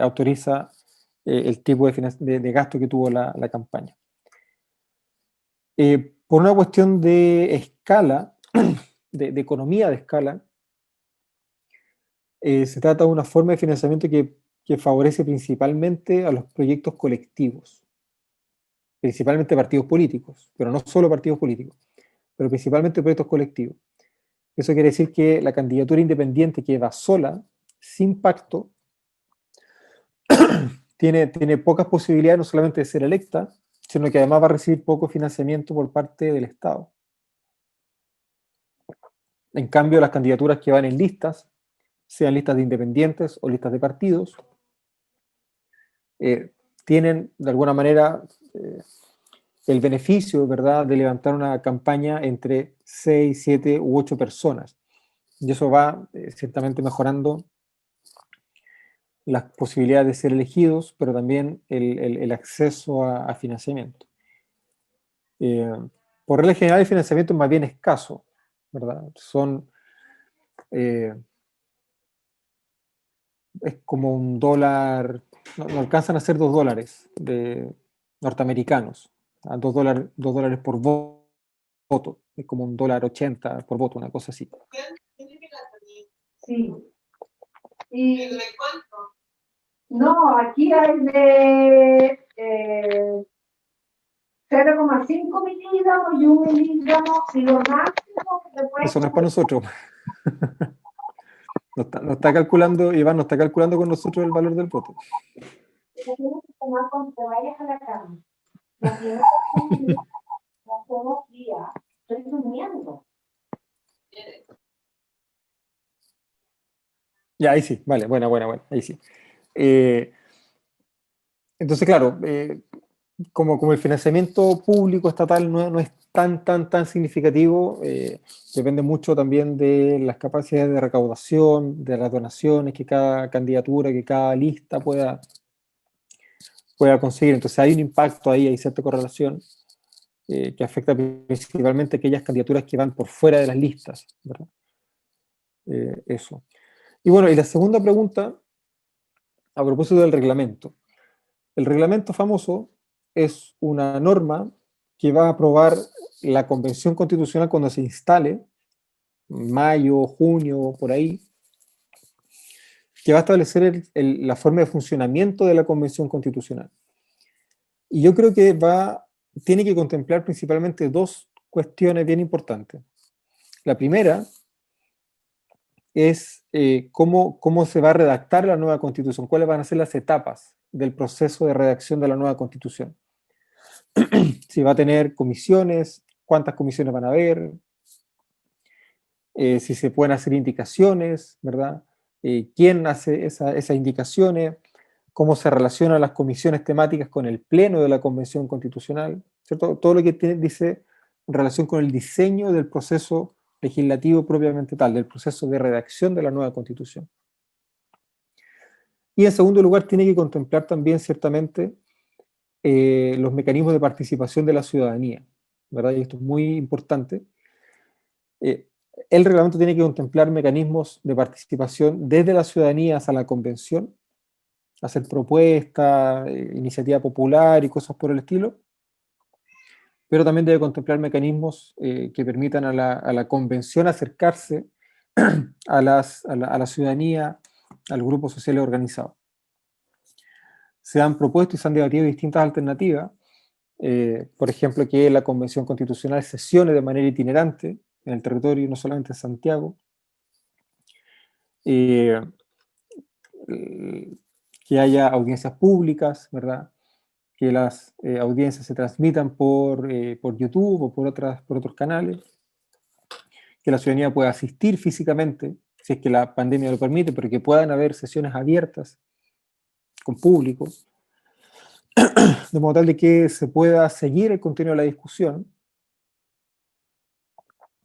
autoriza el tipo de gasto que tuvo la campaña. Por una cuestión de escala, de economía de escala, se trata de una forma de financiamiento que favorece principalmente a los proyectos colectivos, principalmente partidos políticos, pero no solo partidos políticos, pero principalmente proyectos colectivos. Eso quiere decir que la candidatura independiente que va sola, sin pacto, tiene pocas posibilidades no solamente de ser electa, sino que además va a recibir poco financiamiento por parte del Estado. En cambio, las candidaturas que van en listas, sean listas de independientes o listas de partidos, tienen de alguna manera el beneficio, ¿verdad?, de levantar una campaña entre 6, 7 u 8 personas. Y eso va ciertamente mejorando las posibilidades de ser elegidos, pero también el acceso a financiamiento. Por regla general, el financiamiento es más bien escaso, ¿verdad? Es como $1, no alcanzan a ser $2 norteamericanos, a $2 por voto, es como $1.80 por voto, una cosa así. Sí. ¿Y No, aquí hay de 0,5 miligramos y 1 miligramo, y lo máximo que se puede Eso no es para nosotros. No está calculando, Iván, no está calculando con nosotros el valor del voto. tienes que tomar cuando te vayas a la cama. La primera la hacemos día, estoy durmiendo. Ya, ahí sí, vale, buena, ahí sí. Entonces, claro, como el financiamiento público estatal no es tan significativo, depende mucho también de las capacidades de recaudación, de las donaciones que cada candidatura, que cada lista pueda conseguir. Entonces hay un impacto ahí, hay cierta correlación que afecta principalmente a aquellas candidaturas que van por fuera de las listas, ¿verdad? Eso. Y bueno, y la segunda pregunta, a propósito del reglamento. El reglamento famoso es una norma que va a aprobar la Convención Constitucional cuando se instale, mayo, junio, por ahí, que va a establecer la forma de funcionamiento de la Convención Constitucional. Y yo creo que tiene que contemplar principalmente dos cuestiones bien importantes. La primera es cómo se va a redactar la nueva Constitución, cuáles van a ser las etapas del proceso de redacción de la nueva Constitución. Si va a tener comisiones, cuántas comisiones van a haber, si se pueden hacer indicaciones, ¿verdad? ¿Quién hace esas indicaciones? ¿Cómo se relacionan las comisiones temáticas con el pleno de la Convención Constitucional? ¿Cierto? Todo lo que dice en relación con el diseño del proceso legislativo propiamente tal, del proceso de redacción de la nueva Constitución. Y en segundo lugar, tiene que contemplar también ciertamente los mecanismos de participación de la ciudadanía, ¿verdad? Y esto es muy importante. El reglamento tiene que contemplar mecanismos de participación desde la ciudadanía hasta la convención, hacer propuestas, iniciativa popular y cosas por el estilo, pero también debe contemplar mecanismos que permitan a la convención acercarse a la ciudadanía, al grupo social organizado. Se han propuesto y se han debatido distintas alternativas, por ejemplo, que la Convención Constitucional sesione de manera itinerante en el territorio, no solamente en Santiago, que haya audiencias públicas, ¿verdad? Que las audiencias se transmitan por YouTube o por otros canales, que la ciudadanía pueda asistir físicamente, si es que la pandemia lo permite, pero que puedan haber sesiones abiertas con público, de modo tal de que se pueda seguir el contenido de la discusión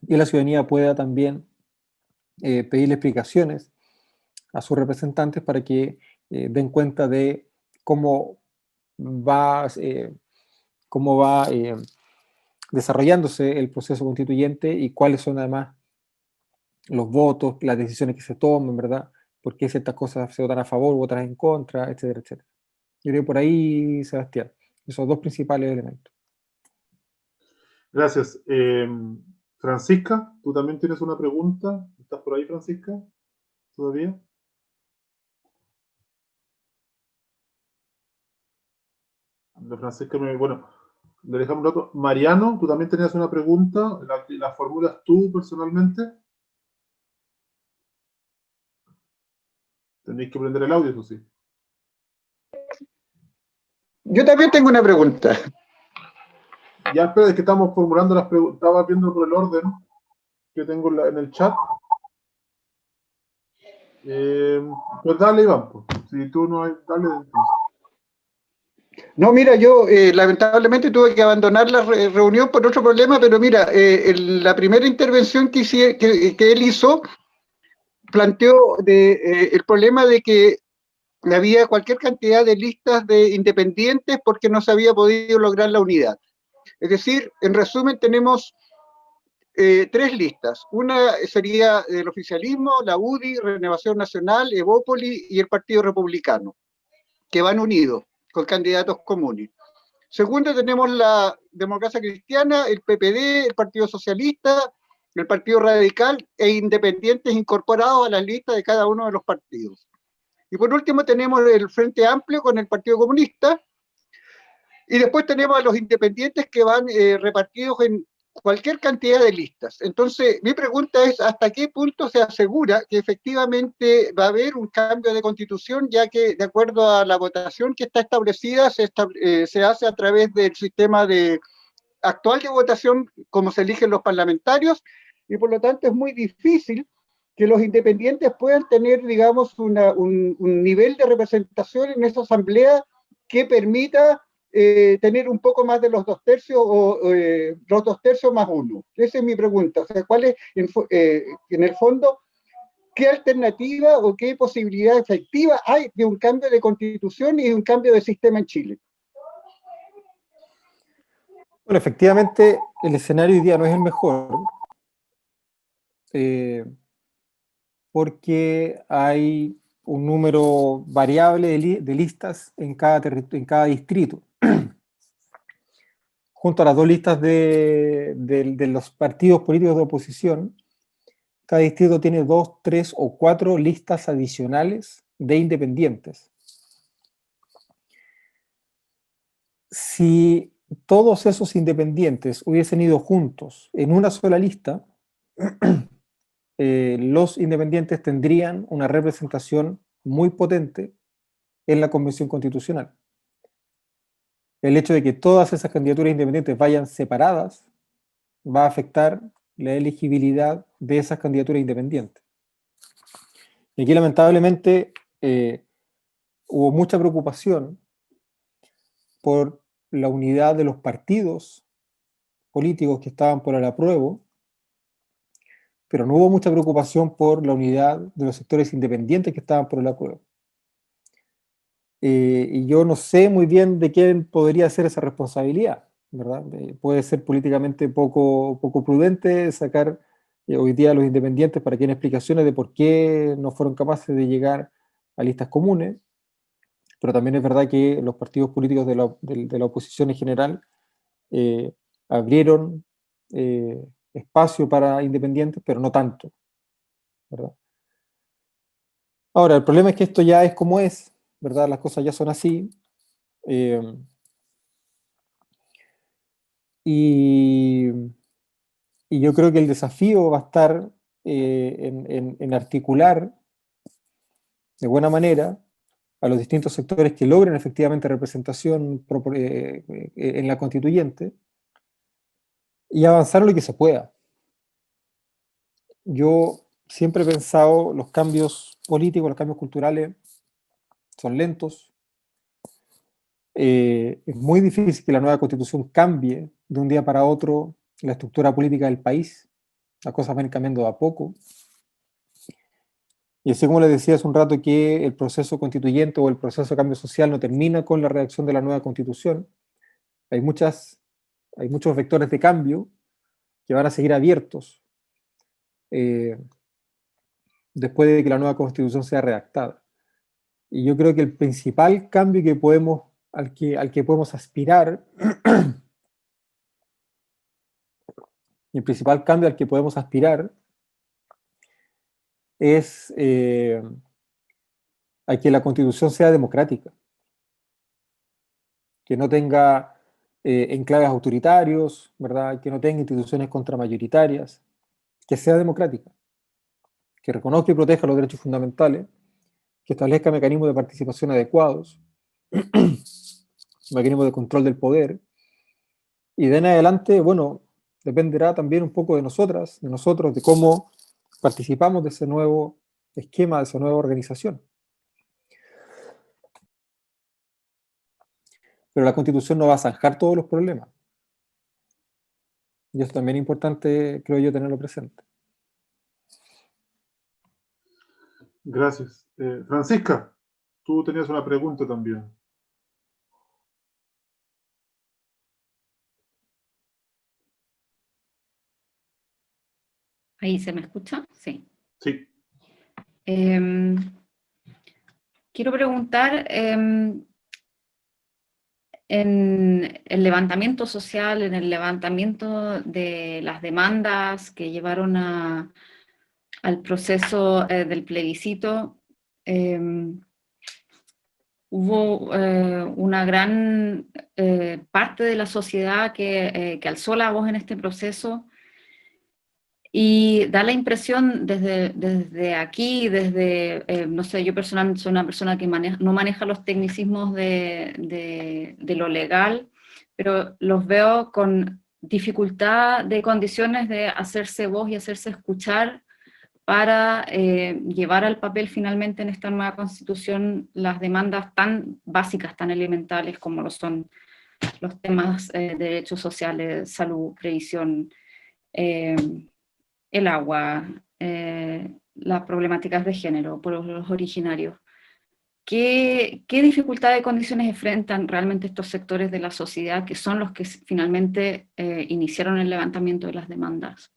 y la ciudadanía pueda también pedirle explicaciones a sus representantes para que den cuenta de cómo va desarrollándose el proceso constituyente y cuáles son además los votos, las decisiones que se toman, ¿verdad? Por qué ciertas cosas se votan a favor u otras en contra, etcétera, etcétera. Yo creo por ahí, Sebastián, esos dos principales elementos. Gracias. Francisca, tú también tienes una pregunta. ¿Estás por ahí, Francisca? ¿Todavía? Francisca, bueno, le dejamos un rato. Mariano, tú también tenías una pregunta. ¿La formulas tú personalmente? Tenéis que prender el audio, eso sí. Yo también tengo una pregunta. Ya, espera, es que estamos formulando las preguntas. Estaba viendo por el orden que tengo en el chat. Pues dale, Iván. Pues. Si tú no hay, dale. Entonces. No, mira, yo lamentablemente tuve que abandonar la reunión por otro problema, pero mira, la primera intervención que él hizo planteó el problema de que había cualquier cantidad de listas de independientes porque no se había podido lograr la unidad. Es decir, en resumen, tenemos tres listas. Una sería el oficialismo, la UDI, Renovación Nacional, Evópoli y el Partido Republicano, que van unidos con candidatos comunes. Segunda, tenemos la Democracia Cristiana, el PPD, el Partido Socialista, el Partido Radical e independientes incorporados a las listas de cada uno de los partidos. Y por último tenemos el Frente Amplio con el Partido Comunista, y después tenemos a los independientes que van repartidos en cualquier cantidad de listas. Entonces, mi pregunta es, ¿hasta qué punto se asegura que efectivamente va a haber un cambio de constitución, ya que de acuerdo a la votación que está establecida, se hace a través del sistema actual de votación, como se eligen los parlamentarios, y por lo tanto es muy difícil que los independientes puedan tener, digamos, un nivel de representación en esa asamblea que permita tener un poco más de los 2/3 o los 2/3 más uno. Esa es mi pregunta. O sea, ¿cuál es, en el fondo, qué alternativa o qué posibilidad efectiva hay de un cambio de constitución y de un cambio de sistema en Chile? Bueno, efectivamente, el escenario hoy día no es el mejor, porque hay un número variable de listas en cada distrito. Junto a las dos listas de los partidos políticos de oposición, cada distrito tiene 2, 3 o 4 listas adicionales de independientes. Si todos esos independientes hubiesen ido juntos en una sola lista, los independientes tendrían una representación muy potente en la Convención Constitucional. El hecho de que todas esas candidaturas independientes vayan separadas va a afectar la elegibilidad de esas candidaturas independientes. Y aquí lamentablemente hubo mucha preocupación por la unidad de los partidos políticos que estaban por el apruebo, pero no hubo mucha preocupación por la unidad de los sectores independientes que estaban por el apruebo. Y yo no sé muy bien de quién podría ser esa responsabilidad, ¿verdad? Puede ser políticamente poco prudente sacar hoy día a los independientes para que den explicaciones de por qué no fueron capaces de llegar a listas comunes, pero también es verdad que los partidos políticos de la oposición en general abrieron espacio para independientes, pero no tanto, ¿verdad? Ahora, el problema es que esto ya es como es, ¿verdad? Las cosas ya son así. Y yo creo que el desafío va a estar en articular de buena manera a los distintos sectores que logren efectivamente representación en la constituyente y avanzar lo que se pueda. Yo siempre he pensado los cambios políticos, los cambios culturales son lentos. Es muy difícil que la nueva constitución cambie de un día para otro la estructura política del país. Las cosas van cambiando de a poco. Y así como les decía hace un rato que el proceso constituyente o el proceso de cambio social no termina con la redacción de la nueva constitución, hay muchos vectores de cambio que van a seguir abiertos después de que la nueva constitución sea redactada. Y yo creo que el principal cambio que al que podemos aspirar, el principal cambio al que podemos aspirar es a que la constitución sea democrática, que no tenga enclaves autoritarios, ¿verdad? Que no tenga instituciones contramayoritarias, que sea democrática, que reconozca y proteja los derechos fundamentales, que establezca mecanismos de participación adecuados, mecanismos de control del poder, y de en adelante, bueno, dependerá también un poco de nosotros, de cómo participamos de ese nuevo esquema, de esa nueva organización. Pero la Constitución no va a zanjar todos los problemas. Y eso también es importante, creo yo, tenerlo presente. Gracias. Francisca, tú tenías una pregunta también. ¿Ahí se me escucha? Sí. Sí. Quiero preguntar, en el levantamiento social, en el levantamiento de las demandas que llevaron al proceso del plebiscito, hubo una gran parte de la sociedad que alzó la voz en este proceso, y da la impresión desde aquí, no sé, yo personalmente soy una persona que no maneja los tecnicismos de lo legal, pero los veo con dificultad de condiciones de hacerse voz y hacerse escuchar para llevar al papel finalmente en esta nueva constitución las demandas tan básicas, tan elementales como lo son los temas de derechos sociales, salud, previsión, el agua, las problemáticas de género, pueblos originarios. ¿Qué dificultad de condiciones enfrentan realmente estos sectores de la sociedad que son los que finalmente iniciaron el levantamiento de las demandas?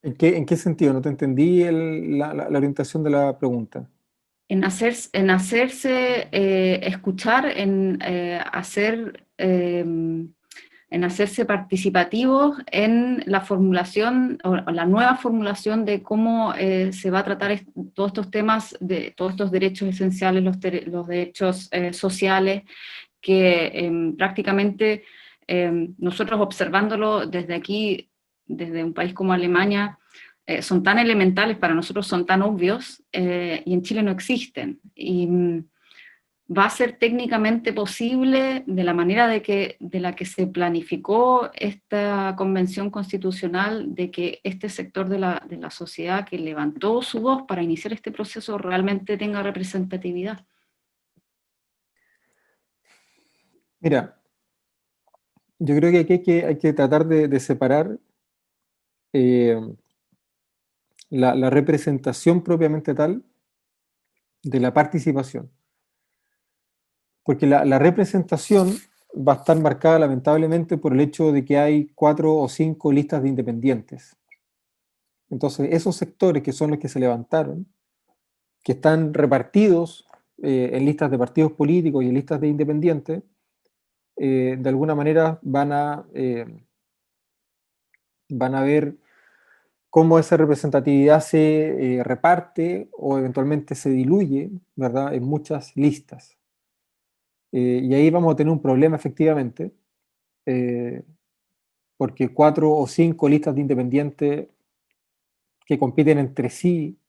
¿En qué sentido? No te entendí la orientación de la pregunta. En hacerse escuchar, en hacerse participativos en la formulación o la nueva formulación de cómo se va a tratar todos estos temas, de todos estos derechos esenciales, los derechos sociales, que prácticamente nosotros observándolo desde aquí, desde un país como Alemania, son tan elementales para nosotros, son tan obvios, y en Chile no existen. Y va a ser técnicamente posible, de la manera de la que se planificó esta convención constitucional, de que este sector de la sociedad que levantó su voz para iniciar este proceso realmente tenga representatividad. Mira, yo creo que aquí hay que tratar de separar la representación propiamente tal de la participación. Porque la representación va a estar marcada lamentablemente por el hecho de que hay 4 o 5 listas de independientes. Entonces, esos sectores que son los que se levantaron, que están repartidos en listas de partidos políticos y en listas de independientes, de alguna manera van a ver cómo esa representatividad se reparte o eventualmente se diluye, ¿verdad?, en muchas listas. Y ahí vamos a tener un problema efectivamente, porque 4 o 5 listas de independientes que compiten entre sí,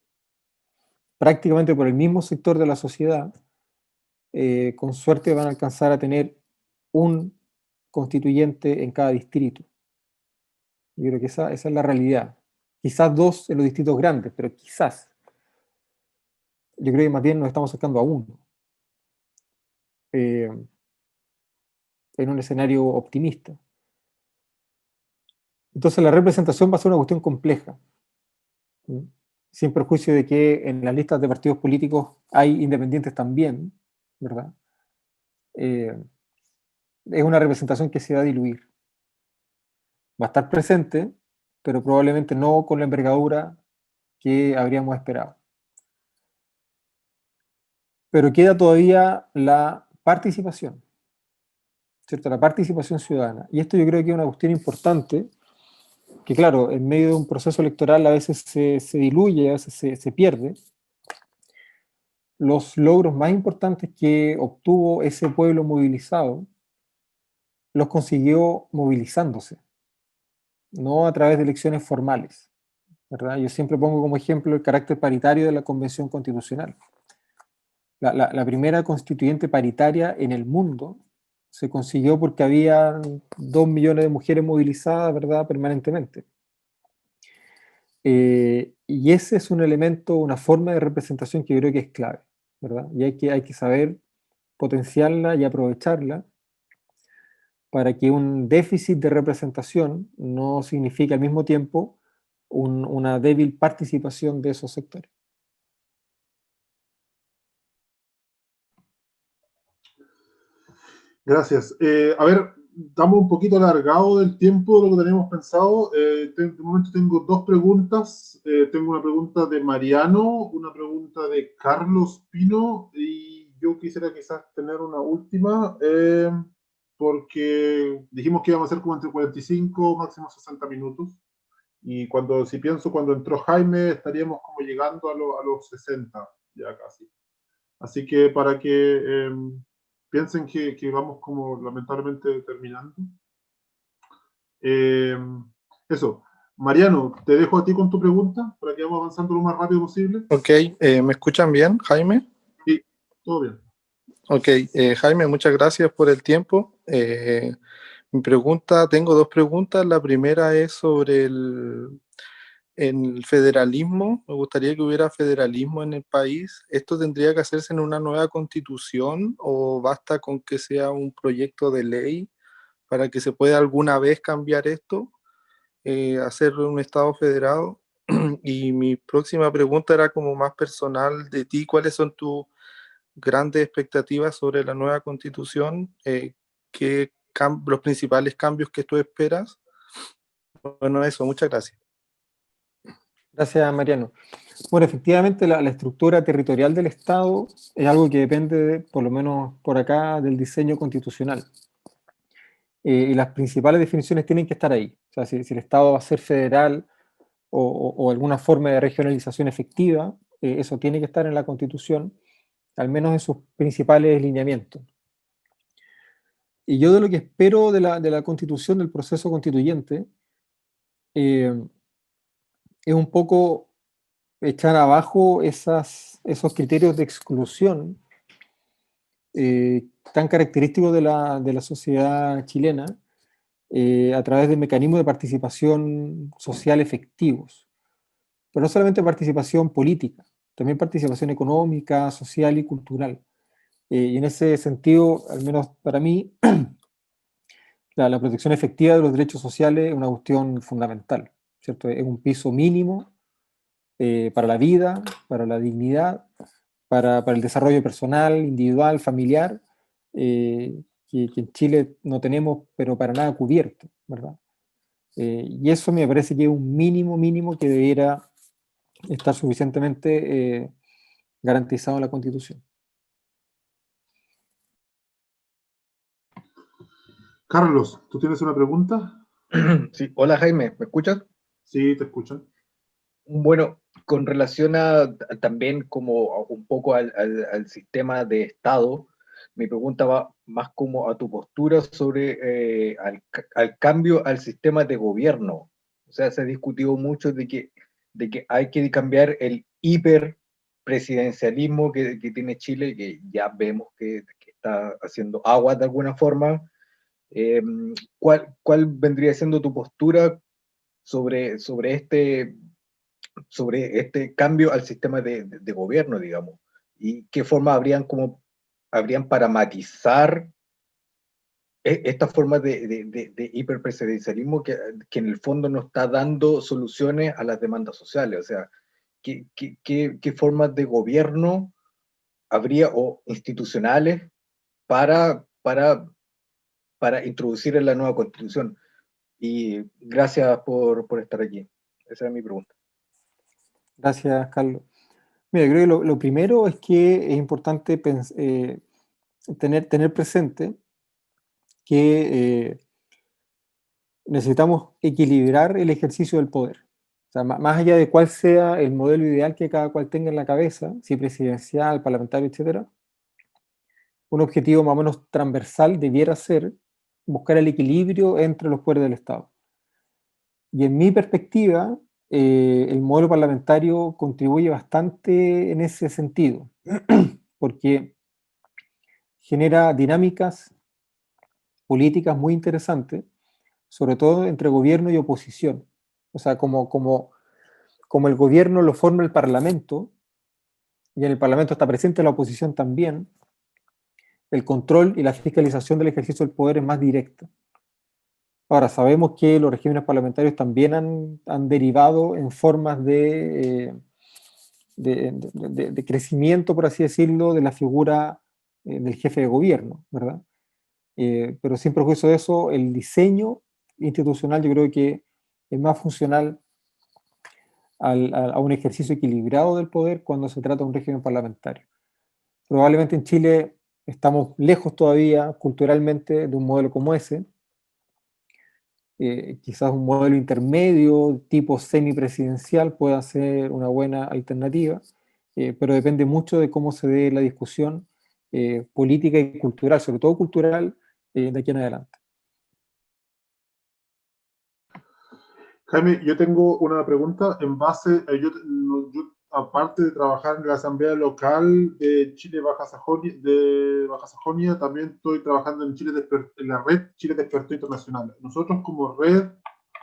prácticamente por el mismo sector de la sociedad, con suerte van a alcanzar a tener un constituyente en cada distrito. Yo creo que esa es la realidad. Quizás 2 en los distritos grandes, pero quizás. Yo creo que más bien nos estamos acercando a 1. En un escenario optimista. Entonces la representación va a ser una cuestión compleja, sin perjuicio de que en las listas de partidos políticos hay independientes también, ¿verdad? Es una representación que se va a diluir. Va a estar presente, pero probablemente no con la envergadura que habríamos esperado. Pero queda todavía la participación, ¿cierto? La participación ciudadana. Y esto yo creo que es una cuestión importante, que claro, en medio de un proceso electoral a veces se diluye, a veces se pierde. Los logros más importantes que obtuvo ese pueblo movilizado, los consiguió movilizándose, no a través de elecciones formales, ¿verdad? Yo siempre pongo como ejemplo el carácter paritario de la Convención Constitucional. La primera constituyente paritaria en el mundo se consiguió porque había 2 millones de mujeres movilizadas, ¿verdad?, permanentemente. Y ese es un elemento, una forma de representación que yo creo que es clave, ¿verdad? Y hay que saber potenciarla y aprovecharla para que un déficit de representación no signifique al mismo tiempo una débil participación de esos sectores. Gracias. A ver, estamos un poquito alargado del tiempo de lo que teníamos pensado. De momento tengo 2 preguntas. Tengo una pregunta de Mariano, una pregunta de Carlos Pino, y yo quisiera quizás tener una última, porque dijimos que íbamos a hacer como entre 45, máximo 60 minutos. Y si pienso cuando entró Jaime, estaríamos como llegando a los 60, ya casi. Así que para que piensen que vamos como lamentablemente terminando. Eso. Mariano, te dejo a ti con tu pregunta para que vamos avanzando lo más rápido posible. Ok, ¿me escuchan bien, Jaime? Sí, todo bien. Ok, Jaime, muchas gracias por el tiempo. Mi pregunta, tengo dos preguntas. La primera es sobre el federalismo. Me gustaría que hubiera federalismo en el país. ¿Esto tendría que hacerse en una nueva constitución o basta con que sea un proyecto de ley para que se pueda alguna vez cambiar esto, hacer un Estado federado? Y mi próxima pregunta era como más personal de ti. ¿Cuáles son tus grandes expectativas sobre la nueva constitución? Los principales cambios que tú esperas? Bueno, eso, muchas gracias. Gracias, Mariano. Bueno, efectivamente la estructura territorial del Estado es algo que depende, por lo menos por acá, del diseño constitucional. Y las principales definiciones tienen que estar ahí. O sea, si el Estado va a ser federal o alguna forma de regionalización efectiva, eso tiene que estar en la Constitución, al menos en sus principales lineamientos. Y yo de lo que espero de la Constitución, del proceso constituyente, es un poco echar abajo esos criterios de exclusión tan característicos de la sociedad chilena, a través de mecanismos de participación social efectivos. Pero no solamente participación política, también participación económica, social y cultural. Y en ese sentido, al menos para mí, la protección efectiva de los derechos sociales es una cuestión fundamental, ¿cierto? Es un piso mínimo para la vida, para la dignidad, para el desarrollo personal, individual, familiar, que en Chile no tenemos, pero para nada cubierto, ¿verdad? Y eso me parece que es un mínimo que debiera estar suficientemente garantizado en la Constitución. Carlos, ¿tú tienes una pregunta? Sí, hola Jaime, ¿me escuchas? Sí, te escuchan. Bueno, con relación también como un poco al sistema de Estado, mi pregunta va más como a tu postura sobre al cambio al sistema de gobierno. O sea, se ha discutido mucho de que hay que cambiar el hiperpresidencialismo que tiene Chile, que ya vemos que está haciendo agua de alguna forma. ¿Cuál vendría siendo tu postura sobre este cambio al sistema de gobierno, digamos? ¿Y qué forma habrían para matizar esta forma de hiperpresidencialismo que en el fondo no está dando soluciones a las demandas sociales? O sea, ¿qué formas de gobierno habría o institucionales para introducir en la nueva constitución? Y gracias por estar aquí. Esa es mi pregunta. Gracias, Carlos. Mira, creo que lo primero es que es importante tener presente que necesitamos equilibrar el ejercicio del poder. O sea, más allá de cuál sea el modelo ideal que cada cual tenga en la cabeza, si presidencial, parlamentario, etc., un objetivo más o menos transversal debiera ser buscar el equilibrio entre los poderes del Estado. Y en mi perspectiva, el modelo parlamentario contribuye bastante en ese sentido, porque genera dinámicas políticas muy interesantes, sobre todo entre gobierno y oposición. O sea, como el gobierno lo forma el Parlamento, y en el Parlamento está presente la oposición también, el control y la fiscalización del ejercicio del poder es más directa. Ahora, sabemos que los regímenes parlamentarios también han derivado en formas de crecimiento, por así decirlo, de la figura del jefe de gobierno, ¿verdad? Pero sin perjuicio de eso, el diseño institucional yo creo que es más funcional a un ejercicio equilibrado del poder cuando se trata de un régimen parlamentario. Probablemente en Chile estamos lejos todavía culturalmente de un modelo como ese, quizás un modelo intermedio tipo semipresidencial pueda ser una buena alternativa, pero depende mucho de cómo se dé la discusión política y cultural, sobre todo cultural, de aquí en adelante. Jaime, yo tengo una pregunta en base, yo, aparte de trabajar en la Asamblea Local de Chile Baja Sajonia, también estoy trabajando en en la red Chile Despertó Internacional. Nosotros como red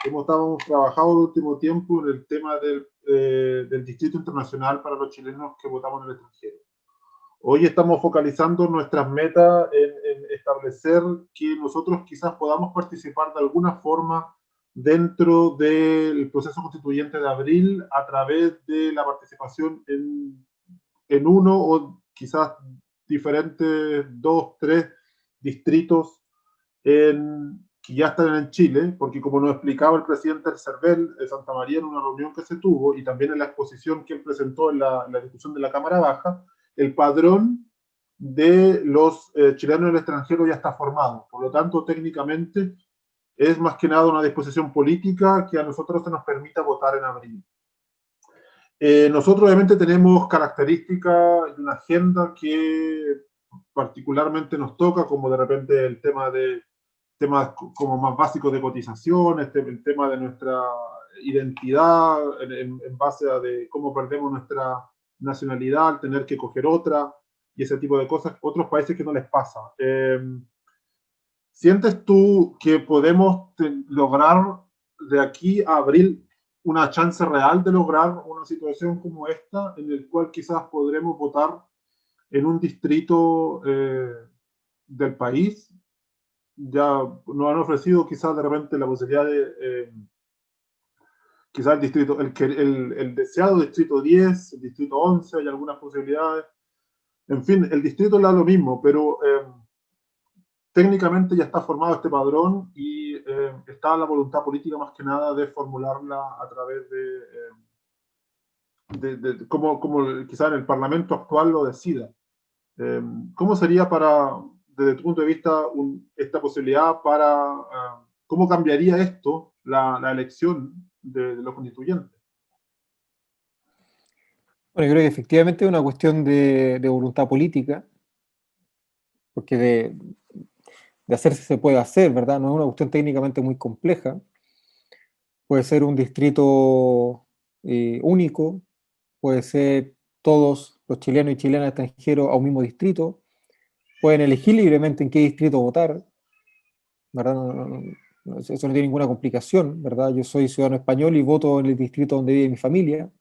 hemos trabajado el último tiempo en el tema del Distrito Internacional para los chilenos que votamos en el extranjero. Hoy estamos focalizando nuestras metas en establecer que nosotros quizás podamos participar de alguna forma dentro del proceso constituyente de abril a través de la participación en uno o quizás diferentes 2, 3 distritos que ya están en Chile, porque como nos explicaba el presidente del CERVEL de Santa María en una reunión que se tuvo y también en la exposición que él presentó en la discusión de la Cámara Baja, el padrón de los chilenos en el extranjero ya está formado. Por lo tanto, técnicamente, es más que nada una disposición política que a nosotros se nos permita votar en abril. Nosotros obviamente tenemos características y una agenda que particularmente nos toca, como de repente el tema de temas como más básicos de cotización, el tema de nuestra identidad en base a de cómo perdemos nuestra nacionalidad al tener que coger otra y ese tipo de cosas, otros países que no les pasa. ¿Sientes tú que podemos lograr de aquí a abril una chance real de lograr una situación como esta, en el cual quizás podremos votar en un distrito del país? Ya nos han ofrecido quizás de repente la posibilidad de quizás el distrito, el deseado distrito 10, el distrito 11, hay algunas posibilidades. En fin, el distrito da lo mismo, pero técnicamente ya está formado este padrón y está la voluntad política más que nada de formularla a través de cómo quizás en el Parlamento actual lo decida. ¿Cómo sería desde tu punto de vista, esta posibilidad cómo cambiaría esto la elección de los constituyentes? Bueno, yo creo que efectivamente es una cuestión de voluntad política, porque de hacerse se puede hacer, ¿verdad? No es una cuestión técnicamente muy compleja. Puede ser un distrito único, puede ser todos los chilenos y chilenas extranjeros a un mismo distrito, pueden elegir libremente en qué distrito votar, ¿verdad? Eso no tiene ninguna complicación, ¿verdad? Yo soy ciudadano español y voto en el distrito donde vive mi familia,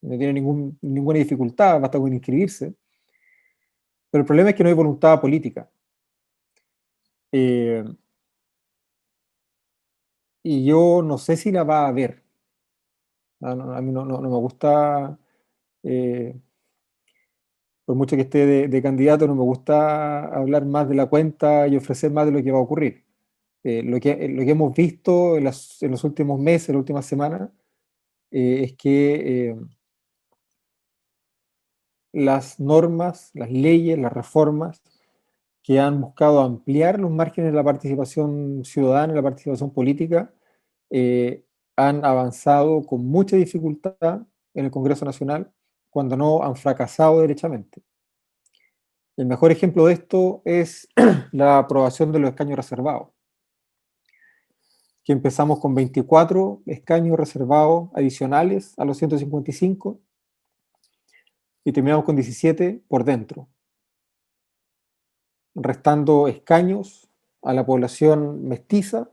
no tiene ninguna dificultad, basta con inscribirse. Pero el problema es que no hay voluntad política. Y yo no sé si la va a haber. A mí no me gusta, por mucho que esté de candidato, no me gusta hablar más de la cuenta y ofrecer más de lo que va a ocurrir. Lo que hemos visto en los últimos meses, en las últimas semanas, es que las normas, las leyes, las reformas que han buscado ampliar los márgenes de la participación ciudadana, la participación política, han avanzado con mucha dificultad en el Congreso Nacional, cuando no han fracasado derechamente. El mejor ejemplo de esto es la aprobación de los escaños reservados, que empezamos con 24 escaños reservados adicionales a los 155 y terminamos con 17 por dentro, restando escaños a la población mestiza,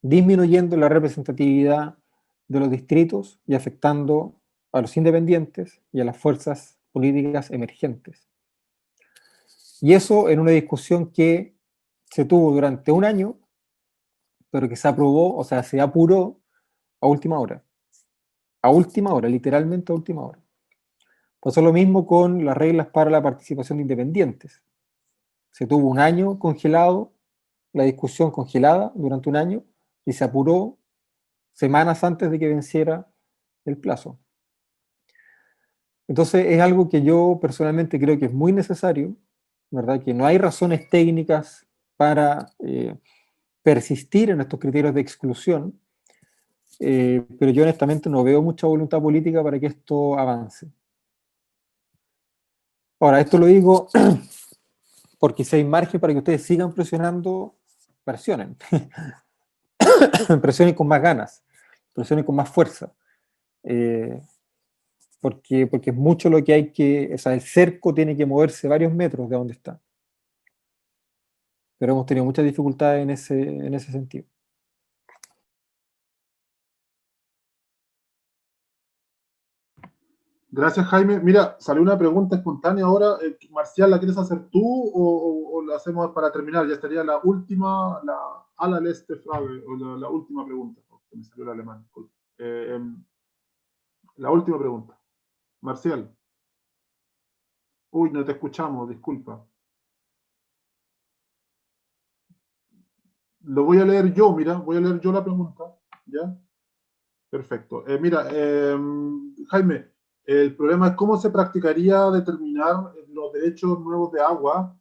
disminuyendo la representatividad de los distritos y afectando a los independientes y a las fuerzas políticas emergentes. Y eso en una discusión que se tuvo durante un año, pero que se aprobó, o sea, se apuró a última hora. A última hora, literalmente a última hora. Pasó lo mismo con las reglas para la participación de independientes. Se tuvo un año congelado, la discusión congelada durante un año, y se apuró semanas antes de que venciera el plazo. Entonces es algo que yo personalmente creo que es muy necesario, ¿verdad? Que no hay razones técnicas para persistir en estos criterios de exclusión, pero yo honestamente no veo mucha voluntad política para que esto avance. Ahora, esto lo digo porque si hay margen para que ustedes sigan presionando, presionen. Presionen con más ganas, presionen con más fuerza. Porque es mucho lo que hay que, o sea, el cerco tiene que moverse varios metros de donde está. Pero hemos tenido muchas dificultades en ese sentido. Gracias, Jaime. Mira, salió una pregunta espontánea ahora. Marcial, ¿la quieres hacer tú o la hacemos para terminar? Ya estaría la última, la allerletzte Frage, o la última pregunta. Me salió el alemán. La última pregunta. Marcial. Uy, no te escuchamos, disculpa. Lo voy a leer yo, mira, voy a leer yo la pregunta. ¿Ya? Perfecto. Mira, Jaime, el problema es cómo se practicaría determinar los derechos nuevos de agua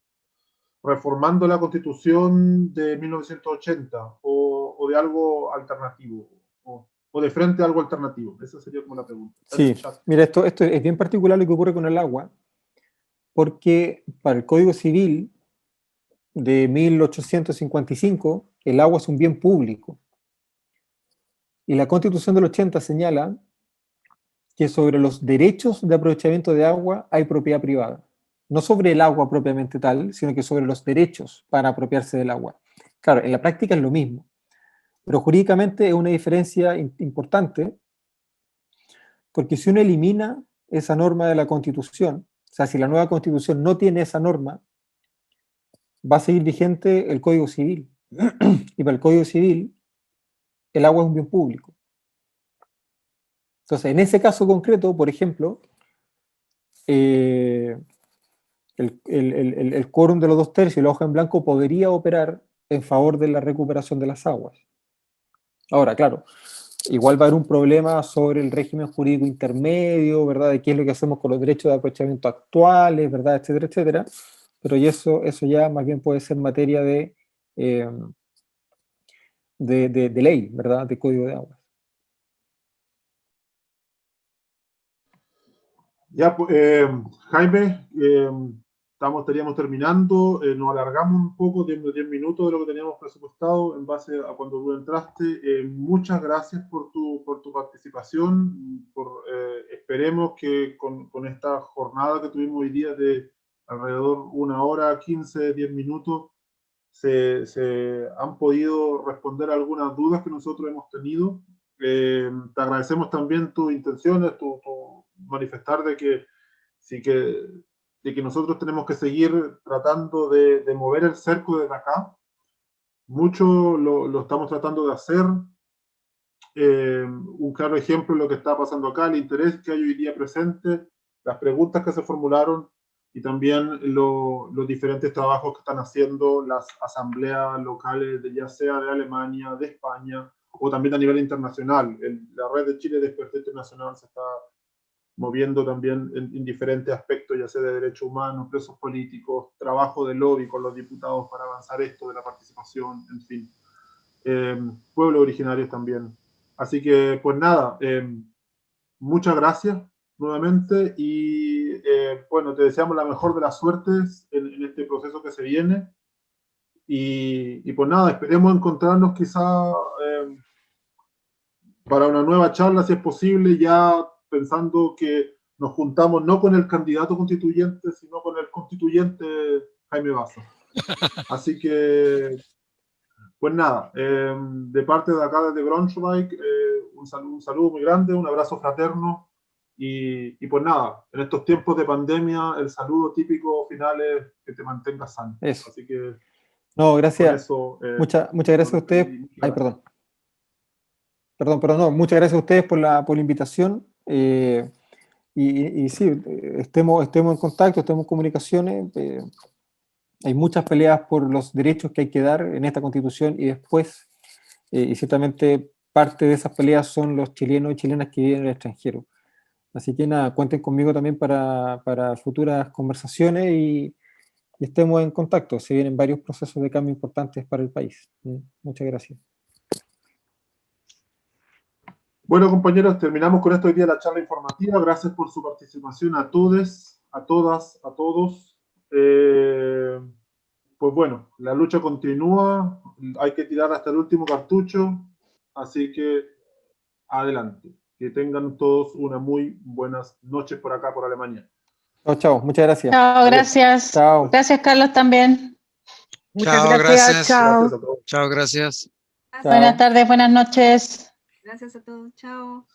reformando la Constitución de 1980 o de algo alternativo, o de frente a algo alternativo. Esa sería como la pregunta. Sí, mira, esto es bien particular lo que ocurre con el agua, porque para el Código Civil de 1855, el agua es un bien público. Y la Constitución del 80 señala que sobre los derechos de aprovechamiento de agua hay propiedad privada. No sobre el agua propiamente tal, sino que sobre los derechos para apropiarse del agua. Claro, en la práctica es lo mismo, pero jurídicamente es una diferencia importante, porque si uno elimina esa norma de la Constitución, o sea, si la nueva Constitución no tiene esa norma, va a seguir vigente el Código Civil. Y para el Código Civil, el agua es un bien público. Entonces, en ese caso concreto, por ejemplo, el quórum de los 2/3 y la hoja en blanco podría operar en favor de la recuperación de las aguas. Ahora, claro, igual va a haber un problema sobre el régimen jurídico intermedio, ¿verdad? De qué es lo que hacemos con los derechos de aprovechamiento actuales, ¿verdad? Etcétera, etcétera. Pero y eso ya más bien puede ser materia de ley, ¿verdad? De código de aguas. Ya, Jaime, estaríamos terminando, nos alargamos un poco, 10 minutos de lo que teníamos presupuestado en base a cuando tú entraste. Muchas gracias por tu participación, esperemos que con esta jornada que tuvimos hoy día de alrededor 1 hora, 15, 10 minutos, se han podido responder algunas dudas que nosotros hemos tenido. Te agradecemos también tus intenciones, tu manifestar de que nosotros tenemos que seguir tratando de mover el cerco desde acá. Mucho lo estamos tratando de hacer. Un claro ejemplo es lo que está pasando acá, el interés que hay hoy día presente, las preguntas que se formularon y también los diferentes trabajos que están haciendo las asambleas locales, ya sea de Alemania, de España, o también a nivel internacional. La red de Chile de Expertos Internacional se está moviendo también en diferentes aspectos, ya sea de derechos humanos, presos políticos, trabajo de lobby con los diputados para avanzar esto de la participación, en fin. Pueblos originarios también. Así que, pues nada, muchas gracias nuevamente y bueno, te deseamos la mejor de las suertes en este proceso que se viene y pues nada, esperemos encontrarnos quizá para una nueva charla, si es posible, ya pensando que nos juntamos no con el candidato constituyente, sino con el constituyente Jaime Baza. Así que, pues nada, de parte de acá desde Braunschweig, un saludo muy grande, un abrazo fraterno y pues nada, en estos tiempos de pandemia el saludo típico final es que te mantengas sano. Eso. Así que... No, gracias. Eso, muchas gracias a ustedes. Ay, perdón. Perdón, no, muchas gracias a ustedes por la invitación. Y sí, estemos en contacto, estemos en comunicaciones. Hay muchas peleas por los derechos que hay que dar en esta Constitución y después, y ciertamente parte de esas peleas son los chilenos y chilenas que viven en el extranjero. Así que nada, cuenten conmigo también para futuras conversaciones y y estemos en contacto. Se vienen varios procesos de cambio importantes para el país. Muchas gracias. Bueno, compañeros, terminamos con esto hoy día la charla informativa. Gracias por su participación a todos, a todas, a todos. Pues bueno, la lucha continúa, hay que tirar hasta el último cartucho, así que adelante. Que tengan todos una muy buenas noches por acá, por Alemania. Chao, chao. Muchas gracias. Chao, gracias. Chao. Gracias, Carlos, también. Chao, gracias. Gracias a todos. Chao, gracias. Chao. Buenas tardes, buenas noches. Gracias a todos. Chao.